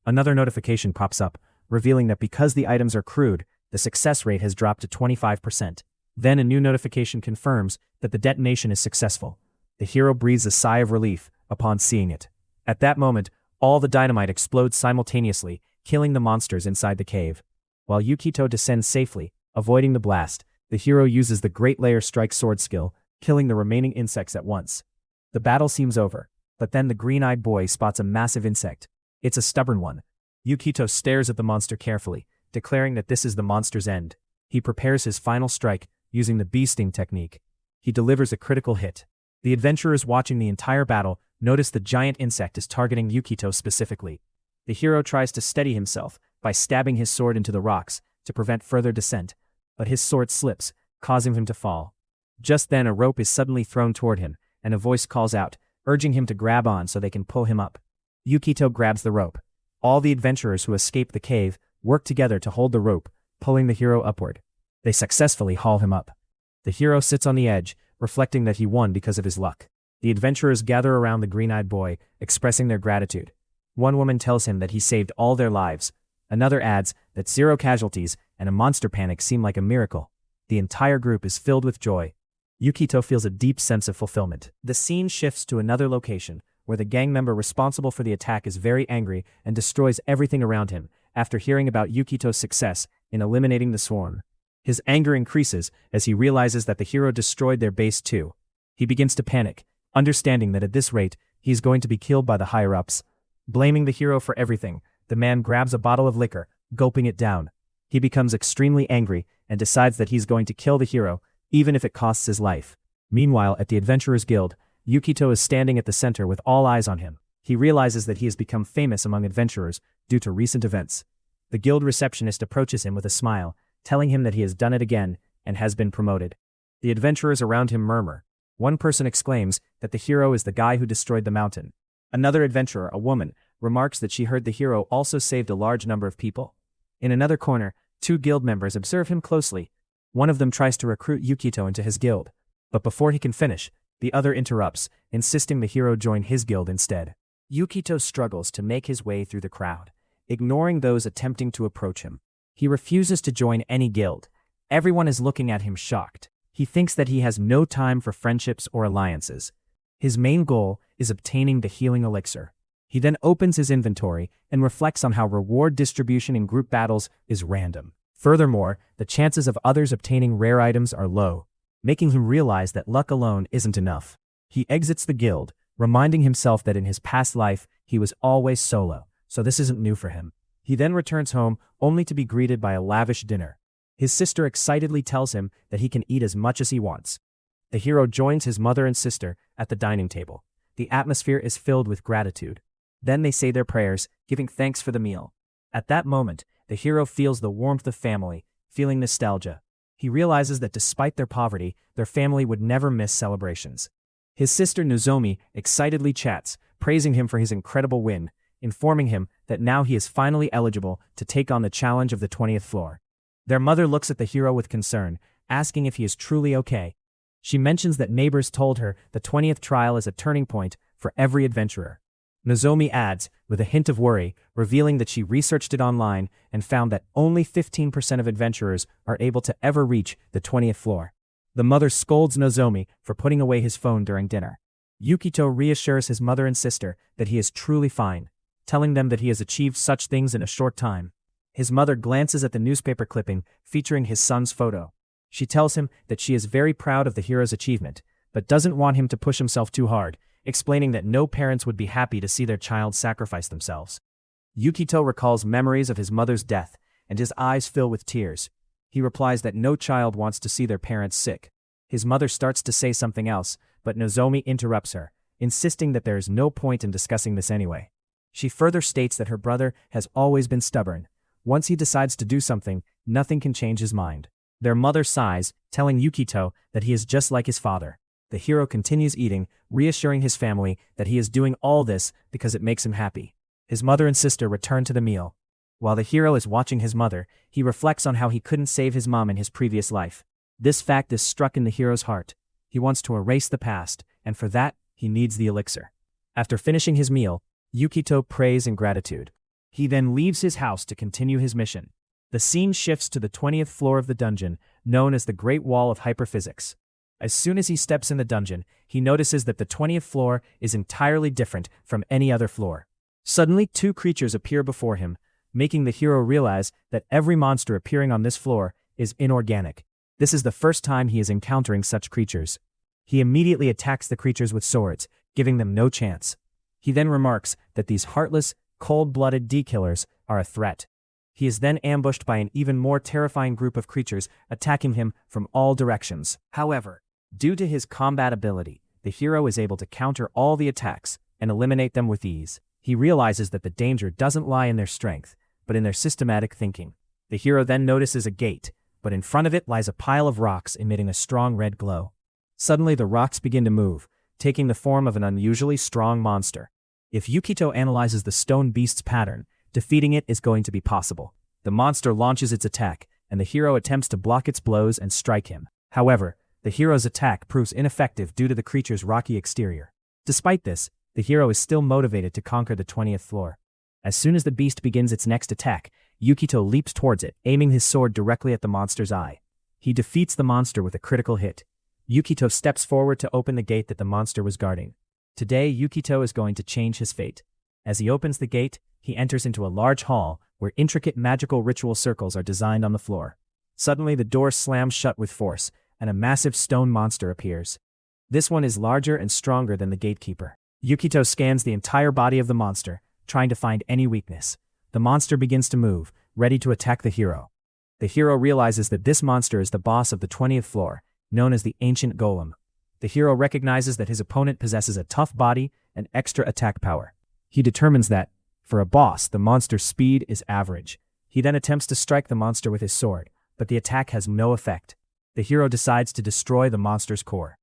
Another notification pops up, revealing that because the items are crude, the success rate has dropped to 25%. Then a new notification confirms that the detonation is successful. The hero breathes a sigh of relief upon seeing it. At that moment, all the dynamite explodes simultaneously, killing the monsters inside the cave. While Yukito descends safely, avoiding the blast, the hero uses the Great Layer Strike sword skill, killing the remaining insects at once. The battle seems over, but then the green-eyed boy spots a massive insect. It's a stubborn one. Yukito stares at the monster carefully, declaring that this is the monster's end. He prepares his final strike, using the bee sting technique. He delivers a critical hit. The adventurers watching the entire battle notice the giant insect is targeting Yukito specifically. The hero tries to steady himself by stabbing his sword into the rocks to prevent further descent, but his sword slips, causing him to fall. Just then a rope is suddenly thrown toward him, and a voice calls out, urging him to grab on so they can pull him up. Yukito grabs the rope. All the adventurers who escape the cave work together to hold the rope, pulling the hero upward. They successfully haul him up. The hero sits on the edge, reflecting that he won because of his luck. The adventurers gather around the green-eyed boy, expressing their gratitude. One woman tells him that he saved all their lives. Another adds that 0 casualties and a monster panic seem like a miracle. The entire group is filled with joy. Yukito feels a deep sense of fulfillment. The scene shifts to another location, where the gang member responsible for the attack is very angry and destroys everything around him after hearing about Yukito's success in eliminating the swarm. His anger increases as he realizes that the hero destroyed their base too. He begins to panic, understanding that at this rate, he is going to be killed by the higher-ups. Blaming the hero for everything, the man grabs a bottle of liquor, gulping it down. He becomes extremely angry and decides that he's going to kill the hero, even if it costs his life. Meanwhile, at the Adventurers Guild, Yukito is standing at the center with all eyes on him. He realizes that he has become famous among adventurers due to recent events. The guild receptionist approaches him with a smile, telling him that he has done it again and has been promoted. The adventurers around him murmur. One person exclaims that the hero is the guy who destroyed the mountain. Another adventurer, a woman, remarks that she heard the hero also saved a large number of people. In another corner, two guild members observe him closely. One of them tries to recruit Yukito into his guild, but before he can finish, the other interrupts, insisting the hero join his guild instead. Yukito struggles to make his way through the crowd, ignoring those attempting to approach him. He refuses to join any guild. Everyone is looking at him shocked. He thinks that he has no time for friendships or alliances. His main goal is obtaining the healing elixir. He then opens his inventory and reflects on how reward distribution in group battles is random. Furthermore, the chances of others obtaining rare items are low, making him realize that luck alone isn't enough. He exits the guild, reminding himself that in his past life he was always solo, so this isn't new for him. He then returns home only to be greeted by a lavish dinner. His sister excitedly tells him that he can eat as much as he wants. The hero joins his mother and sister at the dining table. The atmosphere is filled with gratitude. Then they say their prayers, giving thanks for the meal. At that moment, the hero feels the warmth of family, feeling nostalgia. He realizes that despite their poverty, their family would never miss celebrations. His sister Nozomi excitedly chats, praising him for his incredible win, informing him that now he is finally eligible to take on the challenge of the 20th floor. Their mother looks at the hero with concern, asking if he is truly okay. She mentions that neighbors told her the 20th trial is a turning point for every adventurer. Nozomi adds, with a hint of worry, revealing that she researched it online and found that only 15% of adventurers are able to ever reach the 20th floor. The mother scolds Nozomi for putting away his phone during dinner. Yukito reassures his mother and sister that he is truly fine, telling them that he has achieved such things in a short time. His mother glances at the newspaper clipping featuring his son's photo. She tells him that she is very proud of the hero's achievement, but doesn't want him to push himself too hard, explaining that no parents would be happy to see their child sacrifice themselves. Yukito recalls memories of his mother's death, and his eyes fill with tears. He replies that no child wants to see their parents sick. His mother starts to say something else, but Nozomi interrupts her, insisting that there is no point in discussing this anyway. She further states that her brother has always been stubborn. Once he decides to do something, nothing can change his mind. Their mother sighs, telling Yukito that he is just like his father. The hero continues eating, reassuring his family that he is doing all this because it makes him happy. His mother and sister return to the meal. While the hero is watching his mother, he reflects on how he couldn't save his mom in his previous life. This fact is struck in the hero's heart. He wants to erase the past, and for that, he needs the elixir. After finishing his meal, Yukito prays in gratitude. He then leaves his house to continue his mission. The scene shifts to the 20th floor of the dungeon, known as the Great Wall of Hyperphysics. As soon as he steps in the dungeon, he notices that the 20th floor is entirely different from any other floor. Suddenly, two creatures appear before him, making the hero realize that every monster appearing on this floor is inorganic. This is the first time he is encountering such creatures. He immediately attacks the creatures with swords, giving them no chance. He then remarks that these heartless, cold-blooded D-killers are a threat. He is then ambushed by an even more terrifying group of creatures attacking him from all directions. However, due to his combat ability, the hero is able to counter all the attacks and eliminate them with ease. He realizes that the danger doesn't lie in their strength, but in their systematic thinking. The hero then notices a gate, but in front of it lies a pile of rocks emitting a strong red glow. Suddenly the rocks begin to move, taking the form of an unusually strong monster. If Yukito analyzes the stone beast's pattern, defeating it is going to be possible. The monster launches its attack, and the hero attempts to block its blows and strike him. However, the hero's attack proves ineffective due to the creature's rocky exterior. Despite this, the hero is still motivated to conquer the 20th floor. As soon as the beast begins its next attack, Yukito leaps towards it, aiming his sword directly at the monster's eye. He defeats the monster with a critical hit. Yukito steps forward to open the gate that the monster was guarding. Today, Yukito is going to change his fate. As he opens the gate, he enters into a large hall where intricate magical ritual circles are designed on the floor. Suddenly, the door slams shut with force, and a massive stone monster appears. This one is larger and stronger than the gatekeeper. Yukito scans the entire body of the monster, trying to find any weakness. The monster begins to move, ready to attack the hero. The hero realizes that this monster is the boss of the 20th floor, known as the Ancient Golem. The hero recognizes that his opponent possesses a tough body and extra attack power. He determines that, for a boss, the monster's speed is average. He then attempts to strike the monster with his sword, but the attack has no effect. The hero decides to destroy the monster's core.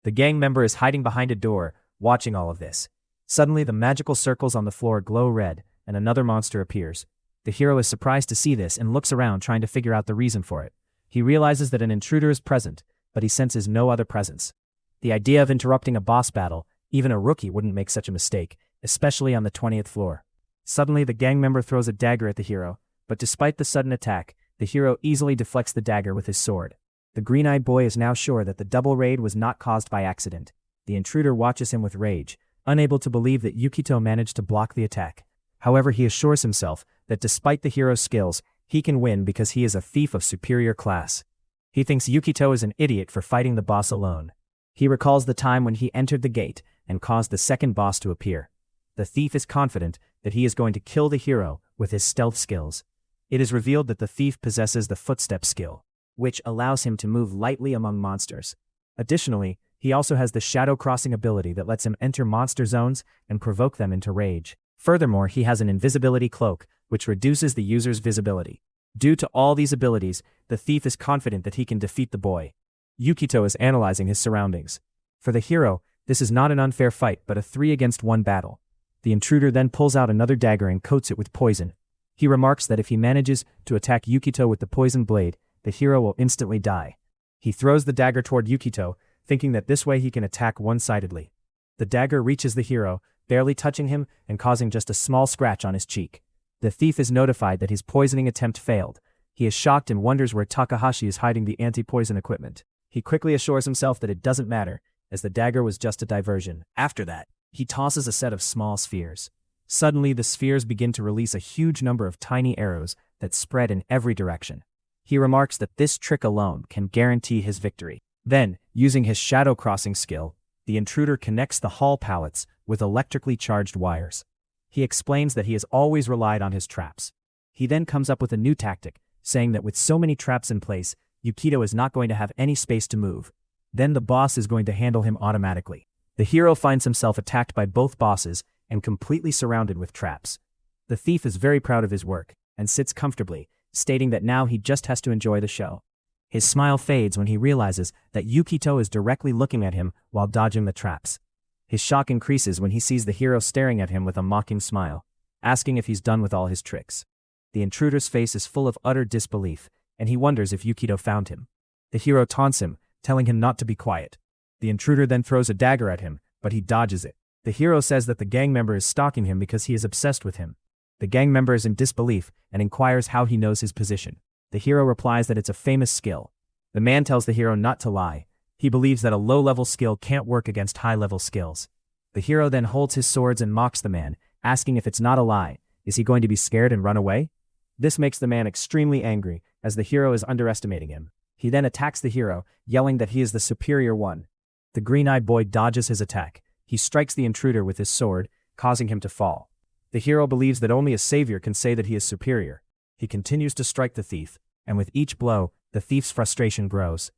The gang member is hiding behind a door, watching all of this. Suddenly, the magical circles on the floor glow red, and another monster appears. The hero is surprised to see this and looks around trying to figure out the reason for it. He realizes that an intruder is present, but he senses no other presence. The idea of interrupting a boss battle, even a rookie wouldn't make such a mistake, especially on the 20th floor. Suddenly, the gang member throws a dagger at the hero, but despite the sudden attack, the hero easily deflects the dagger with his sword. The green-eyed boy is now sure that the double raid was not caused by accident. The intruder watches him with rage, unable to believe that Yukito managed to block the attack. However, he assures himself that despite the hero's skills, he can win because he is a thief of superior class. He thinks Yukito is an idiot for fighting the boss alone. He recalls the time when he entered the gate and caused the second boss to appear. The thief is confident that he is going to kill the hero with his stealth skills. It is revealed that the thief possesses the footstep skill, which allows him to move lightly among monsters. Additionally, he also has the shadow crossing ability that lets him enter monster zones and provoke them into rage. Furthermore, he has an invisibility cloak, which reduces the user's visibility. Due to all these abilities, the thief is confident that he can defeat the boy. Yukito is analyzing his surroundings. For the hero, this is not an unfair fight but a 3-against-1 battle. The intruder then pulls out another dagger and coats it with poison. He remarks that if he manages to attack Yukito with the poison blade, the hero will instantly die. He throws the dagger toward Yukito, thinking that this way he can attack one-sidedly. The dagger reaches the hero, barely touching him and causing just a small scratch on his cheek. The thief is notified that his poisoning attempt failed. He is shocked and wonders where Takahashi is hiding the anti-poison equipment. He quickly assures himself that it doesn't matter, as the dagger was just a diversion. After that, he tosses a set of small spheres. Suddenly, the spheres begin to release a huge number of tiny arrows that spread in every direction. He remarks that this trick alone can guarantee his victory. Then, using his shadow crossing skill, the intruder connects the hall pallets with electrically charged wires. He explains that he has always relied on his traps. He then comes up with a new tactic, saying that with so many traps in place, Yukito is not going to have any space to move. Then the boss is going to handle him automatically. The hero finds himself attacked by both bosses and completely surrounded with traps. The thief is very proud of his work and sits comfortably, stating that now he just has to enjoy the show. His smile fades when he realizes that Yukito is directly looking at him while dodging the traps. His shock increases when he sees the hero staring at him with a mocking smile, asking if he's done with all his tricks. The intruder's face is full of utter disbelief, and he wonders if Yukito found him. The hero taunts him, telling him not to be quiet. The intruder then throws a dagger at him, but he dodges it. The hero says that the gang member is stalking him because he is obsessed with him. The gang member is in disbelief and inquires how he knows his position. The hero replies that it's a famous skill. The man tells the hero not to lie. He believes that a low-level skill can't work against high-level skills. The hero then holds his swords and mocks the man, asking if it's not a lie. Is he going to be scared and run away? This makes the man extremely angry, as the hero is underestimating him. He then attacks the hero, yelling that he is the superior one. The green-eyed boy dodges his attack. He strikes the intruder with his sword, causing him to fall. The hero believes that only a savior can say that he is superior. He continues to strike the thief, and with each blow, the thief's frustration grows.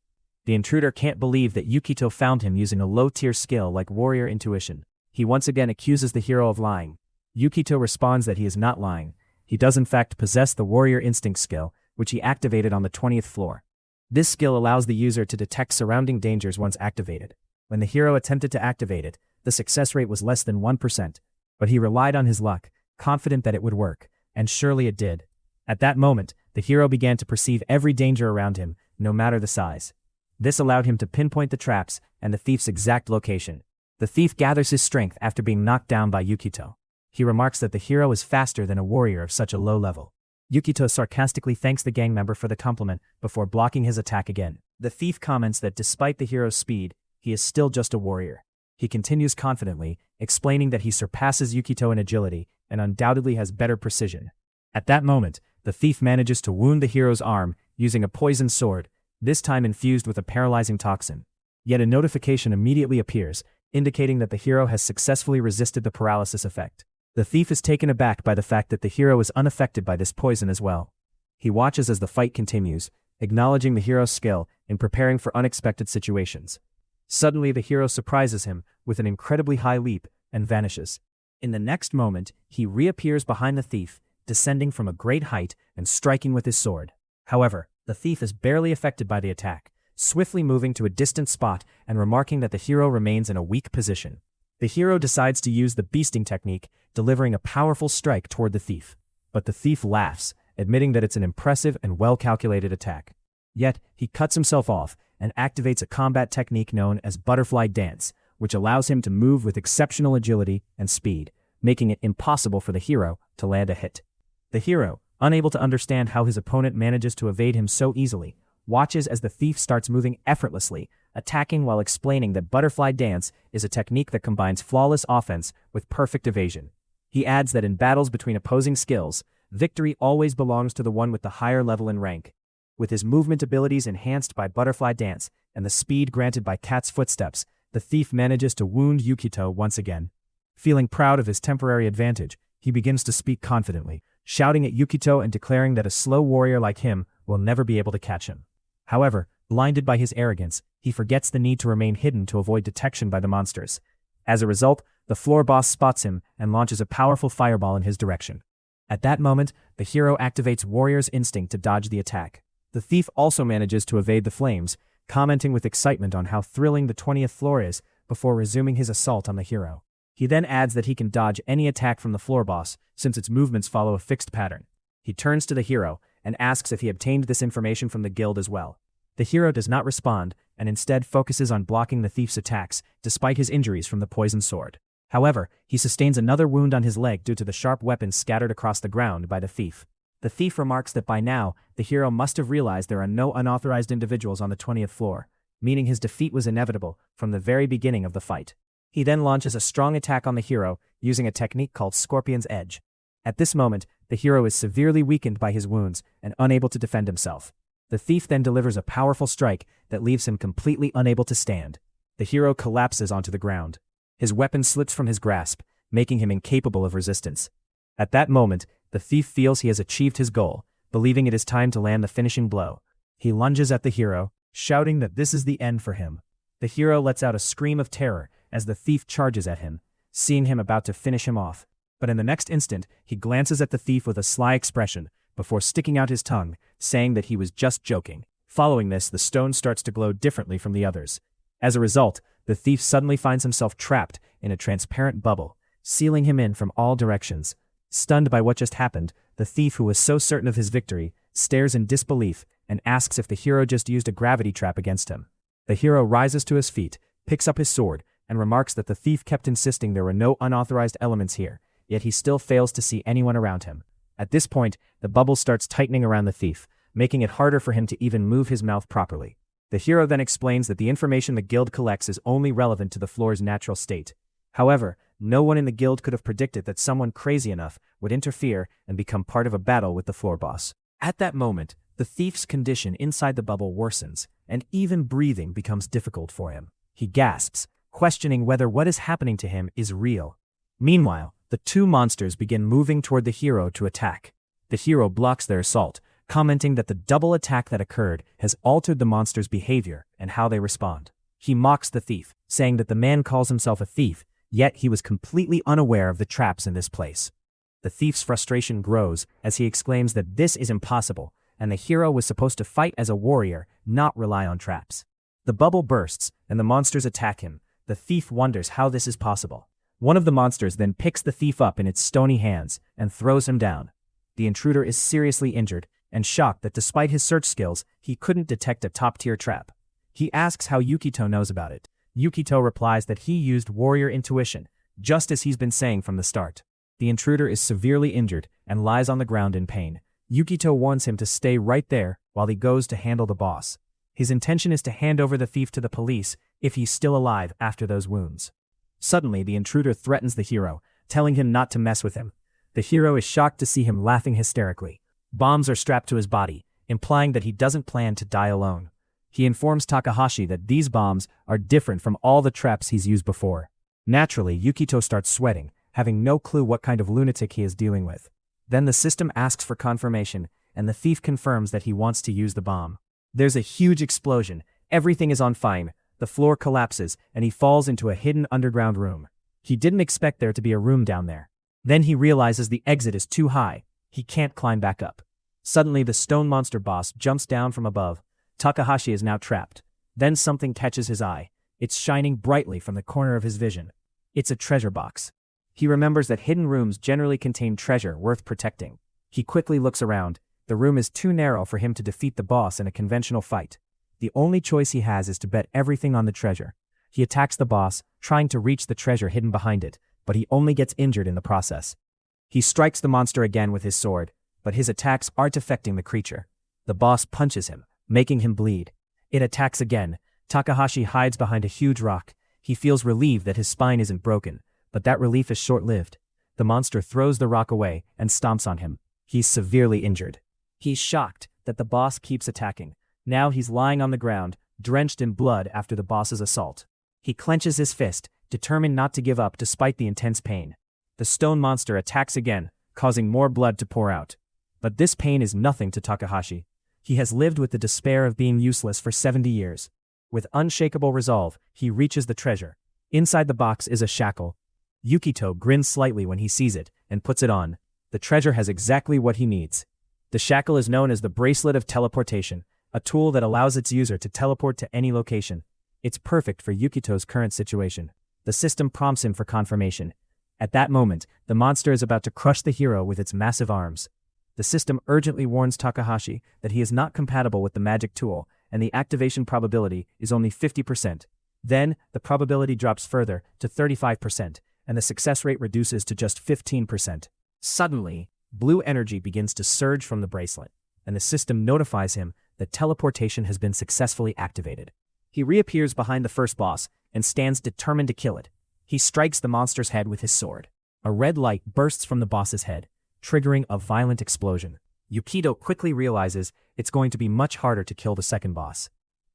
The intruder can't believe that Yukito found him using a low-tier skill like warrior intuition. He once again accuses the hero of lying. Yukito responds that he is not lying. He does in fact possess the warrior instinct skill, which he activated on the 20th floor. This skill allows the user to detect surrounding dangers once activated. When the hero attempted to activate it, the success rate was less than 1%, but he relied on his luck, confident that it would work, and surely it did. At that moment, the hero began to perceive every danger around him, no matter the size. This allowed him to pinpoint the traps and the thief's exact location. The thief gathers his strength after being knocked down by Yukito. He remarks that the hero is faster than a warrior of such a low level. Yukito sarcastically thanks the gang member for the compliment before blocking his attack again. The thief comments that despite the hero's speed, he is still just a warrior. He continues confidently, explaining that he surpasses Yukito in agility and undoubtedly has better precision. At that moment, the thief manages to wound the hero's arm using a poisoned sword, this time infused with a paralyzing toxin. Yet a notification immediately appears, indicating that the hero has successfully resisted the paralysis effect. The thief is taken aback by the fact that the hero is unaffected by this poison as well. He watches as the fight continues, acknowledging the hero's skill in preparing for unexpected situations. Suddenly, the hero surprises him with an incredibly high leap and vanishes. In the next moment, he reappears behind the thief, descending from a great height and striking with his sword. However, the thief is barely affected by the attack, swiftly moving to a distant spot and remarking that the hero remains in a weak position. The hero decides to use the beasting technique, delivering a powerful strike toward the thief. But the thief laughs, admitting that it's an impressive and well-calculated attack. Yet, he cuts himself off and activates a combat technique known as butterfly dance, which allows him to move with exceptional agility and speed, making it impossible for the hero to land a hit. The hero, unable to understand how his opponent manages to evade him so easily, watches as the thief starts moving effortlessly, attacking while explaining that butterfly dance is a technique that combines flawless offense with perfect evasion. He adds that in battles between opposing skills, victory always belongs to the one with the higher level in rank. With his movement abilities enhanced by butterfly dance and the speed granted by cat's footsteps, the thief manages to wound Yukito once again. Feeling proud of his temporary advantage, he begins to speak confidently, shouting at Yukito and declaring that a slow warrior like him will never be able to catch him. However, blinded by his arrogance, he forgets the need to remain hidden to avoid detection by the monsters. As a result, the floor boss spots him and launches a powerful fireball in his direction. At that moment, the hero activates warrior's instinct to dodge the attack. The thief also manages to evade the flames, commenting with excitement on how thrilling the 20th floor is before resuming his assault on the hero. He then adds that he can dodge any attack from the floor boss since its movements follow a fixed pattern. He turns to the hero and asks if he obtained this information from the guild as well. The hero does not respond and instead focuses on blocking the thief's attacks despite his injuries from the poisoned sword. However, he sustains another wound on his leg due to the sharp weapons scattered across the ground by the thief. The thief remarks that by now, the hero must have realized there are no unauthorized individuals on the 20th floor, meaning his defeat was inevitable from the very beginning of the fight. He then launches a strong attack on the hero using a technique called Scorpion's Edge. At this moment, the hero is severely weakened by his wounds and unable to defend himself. The thief then delivers a powerful strike that leaves him completely unable to stand. The hero collapses onto the ground. His weapon slips from his grasp, making him incapable of resistance. At that moment, the thief feels he has achieved his goal, believing it is time to land the finishing blow. He lunges at the hero, shouting that this is the end for him. The hero lets out a scream of terror as the thief charges at him, seeing him about to finish him off. But in the next instant, he glances at the thief with a sly expression before sticking out his tongue, saying that he was just joking. Following this, the stone starts to glow differently from the others. As a result, the thief suddenly finds himself trapped in a transparent bubble, sealing him in from all directions. Stunned by what just happened, the thief, who was so certain of his victory, stares in disbelief and asks if the hero just used a gravity trap against him. The hero rises to his feet, picks up his sword, and remarks that the thief kept insisting there were no unauthorized elements here, yet he still fails to see anyone around him. At this point, the bubble starts tightening around the thief, making it harder for him to even move his mouth properly. The hero then explains that the information the guild collects is only relevant to the floor's natural state. However, no one in the guild could have predicted that someone crazy enough would interfere and become part of a battle with the floor boss. At that moment, the thief's condition inside the bubble worsens, and even breathing becomes difficult for him. He gasps, questioning whether what is happening to him is real. Meanwhile, the two monsters begin moving toward the hero to attack. The hero blocks their assault, commenting that the double attack that occurred has altered the monsters' behavior and how they respond. He mocks the thief, saying that the man calls himself a thief, yet he was completely unaware of the traps in this place. The thief's frustration grows as he exclaims that this is impossible, and the hero was supposed to fight as a warrior, not rely on traps. The bubble bursts, and the monsters attack him. The thief wonders how this is possible. One of the monsters then picks the thief up in its stony hands and throws him down. The intruder is seriously injured and shocked that despite his search skills, he couldn't detect a top-tier trap. He asks how Yukito knows about it. Yukito replies that he used warrior intuition, just as he's been saying from the start. The intruder is severely injured and lies on the ground in pain. Yukito warns him to stay right there while he goes to handle the boss. His intention is to hand over the thief to the police if he's still alive after those wounds. Suddenly, the intruder threatens the hero, telling him not to mess with him. The hero is shocked to see him laughing hysterically. Bombs are strapped to his body, implying that he doesn't plan to die alone. He informs Takahashi that these bombs are different from all the traps he's used before. Naturally, Yukito starts sweating, having no clue what kind of lunatic he is dealing with. Then the system asks for confirmation, and the thief confirms that he wants to use the bomb. There's a huge explosion, everything is on fire, the floor collapses, and he falls into a hidden underground room. He didn't expect there to be a room down there. Then he realizes the exit is too high. He can't climb back up. Suddenly the stone monster boss jumps down from above. Takahashi is now trapped. Then something catches his eye. It's shining brightly from the corner of his vision. It's a treasure box. He remembers that hidden rooms generally contain treasure worth protecting. He quickly looks around. The room is too narrow for him to defeat the boss in a conventional fight. The only choice he has is to bet everything on the treasure. He attacks the boss, trying to reach the treasure hidden behind it, but he only gets injured in the process. He strikes the monster again with his sword, but his attacks aren't affecting the creature. The boss punches him, making him bleed. It attacks again. Takahashi hides behind a huge rock. He feels relieved that his spine isn't broken, but that relief is short-lived. The monster throws the rock away and stomps on him. He's severely injured. He's shocked that the boss keeps attacking. Now he's lying on the ground, drenched in blood after the boss's assault. He clenches his fist, determined not to give up despite the intense pain. The stone monster attacks again, causing more blood to pour out. But this pain is nothing to Takahashi. He has lived with the despair of being useless for 70 years. With unshakable resolve, he reaches the treasure. Inside the box is a shackle. Yukito grins slightly when he sees it and puts it on. The treasure has exactly what he needs. The shackle is known as the Bracelet of Teleportation, a tool that allows its user to teleport to any location. It's perfect for Yukito's current situation. The system prompts him for confirmation. At that moment, the monster is about to crush the hero with its massive arms. The system urgently warns Takahashi that he is not compatible with the magic tool, and the activation probability is only 50%. Then, the probability drops further to 35%, and the success rate reduces to just 15%. Suddenly, blue energy begins to surge from the bracelet, and the system notifies him that teleportation has been successfully activated. He reappears behind the first boss and stands determined to kill it. He strikes the monster's head with his sword. A red light bursts from the boss's head, triggering a violent explosion. Yukito quickly realizes it's going to be much harder to kill the second boss.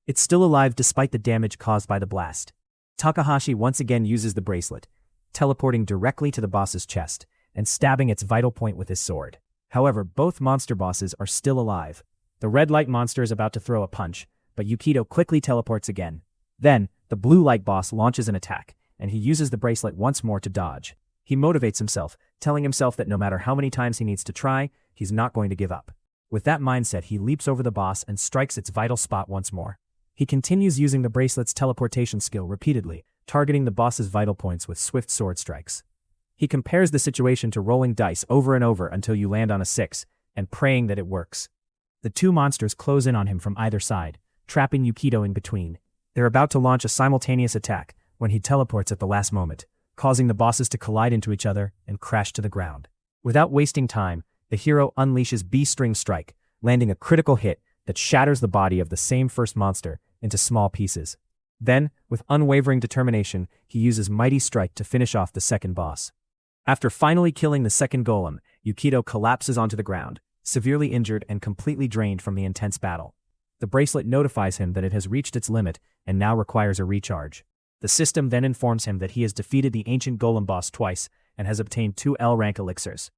It's still alive despite the damage caused by the blast. Takahashi once again uses the bracelet, teleporting directly to the boss's chest and stabbing its vital point with his sword. However, both monster bosses are still alive. The red light monster is about to throw a punch, but Yukito quickly teleports again. Then, the blue light boss launches an attack, and he uses the bracelet once more to dodge. He motivates himself, telling himself that no matter how many times he needs to try, he's not going to give up. With that mindset, he leaps over the boss and strikes its vital spot once more. He continues using the bracelet's teleportation skill repeatedly, targeting the boss's vital points with swift sword strikes. He compares the situation to rolling dice over and over until you land on a 6, and praying that it works. The two monsters close in on him from either side, trapping Yukito in between. They're about to launch a simultaneous attack when he teleports at the last moment, causing the bosses to collide into each other and crash to the ground. Without wasting time, the hero unleashes B-String Strike, landing a critical hit that shatters the body of the same first monster into small pieces. Then, with unwavering determination, he uses Mighty Strike to finish off the second boss. After finally killing the second golem, Yukito collapses onto the ground, severely injured and completely drained from the intense battle. The bracelet notifies him that it has reached its limit and now requires a recharge. The system then informs him that he has defeated the ancient golem boss twice and has obtained 2 L-rank elixirs.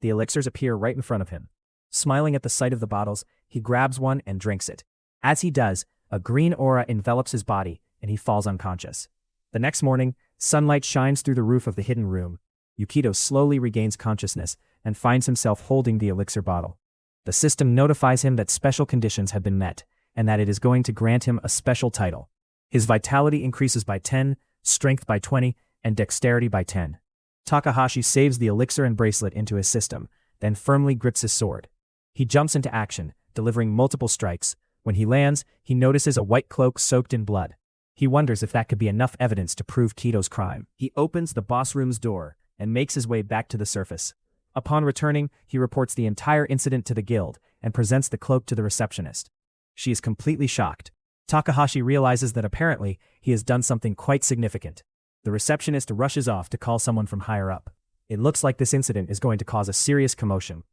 The elixirs appear right in front of him. Smiling at the sight of the bottles, he grabs one and drinks it. As he does, a green aura envelops his body and he falls unconscious. The next morning, sunlight shines through the roof of the hidden room. Yukito slowly regains consciousness and finds himself holding the elixir bottle. The system notifies him that special conditions have been met and that it is going to grant him a special title. His vitality increases by 10, strength by 20, and dexterity by 10. Takahashi saves the elixir and bracelet into his system, then firmly grips his sword. He jumps into action, delivering multiple strikes. When he lands, he notices a white cloak soaked in blood. He wonders if that could be enough evidence to prove Kito's crime. He opens the boss room's door and makes his way back to the surface. Upon returning, he reports the entire incident to the guild and presents the cloak to the receptionist. She is completely shocked. Takahashi realizes that apparently he has done something quite significant. The receptionist rushes off to call someone from higher up. It looks like this incident is going to cause a serious commotion.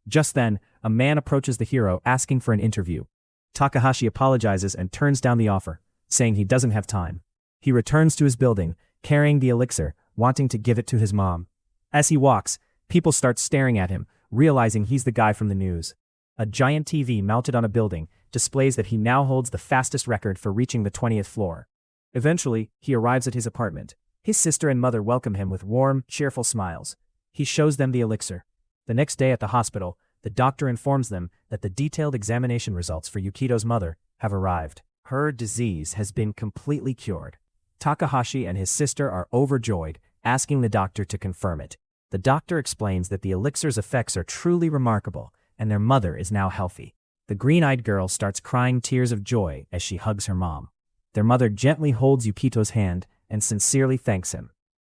Just then, a man approaches the hero asking for an interview. Takahashi apologizes and turns down the offer, saying he doesn't have time. He returns to his building, carrying the elixir, wanting to give it to his mom. As he walks, people start staring at him, realizing he's the guy from the news. A giant TV mounted on a building displays that he now holds the fastest record for reaching the 20th floor. Eventually, he arrives at his apartment. His sister and mother welcome him with warm, cheerful smiles. He shows them the elixir. The next day at the hospital, the doctor informs them that the detailed examination results for Yukito's mother have arrived. Her disease has been completely cured. Takahashi and his sister are overjoyed, asking the doctor to confirm it. The doctor explains that the elixir's effects are truly remarkable, and their mother is now healthy. The green-eyed girl starts crying tears of joy as she hugs her mom. Their mother gently holds Yukito's hand and sincerely thanks him.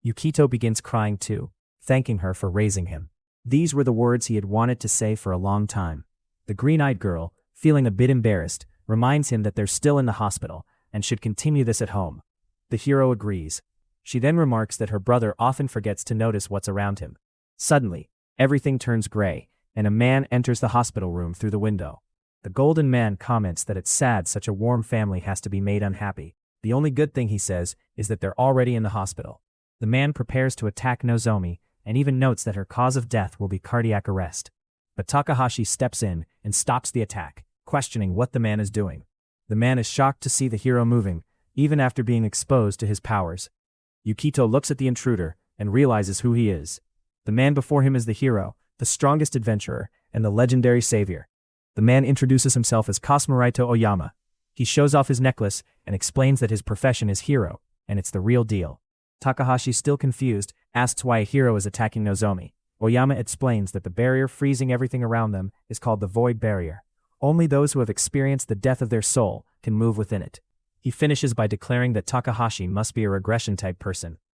Yukito begins crying too, thanking her for raising him. These were the words he had wanted to say for a long time. The green-eyed girl, feeling a bit embarrassed, reminds him that they're still in the hospital and should continue this at home. The hero agrees. She then remarks that her brother often forgets to notice what's around him. Suddenly, everything turns gray, and a man enters the hospital room through the window. The golden man comments that it's sad such a warm family has to be made unhappy. The only good thing, he says, is that they're already in the hospital. The man prepares to attack Nozomi, and even notes that her cause of death will be cardiac arrest. But Takahashi steps in and stops the attack, questioning what the man is doing. The man is shocked to see the hero moving, even after being exposed to his powers. Yukito looks at the intruder and realizes who he is. The man before him is the hero, the strongest adventurer, and the legendary savior. The man introduces himself as Cosmorito Oyama. He shows off his necklace and explains that his profession is hero, and it's the real deal. Takahashi, still confused, asks why a hero is attacking Nozomi. Oyama explains that the barrier freezing everything around them is called the Void Barrier. Only those who have experienced the death of their soul can move within it. He finishes by declaring that Takahashi must be a regression-type person.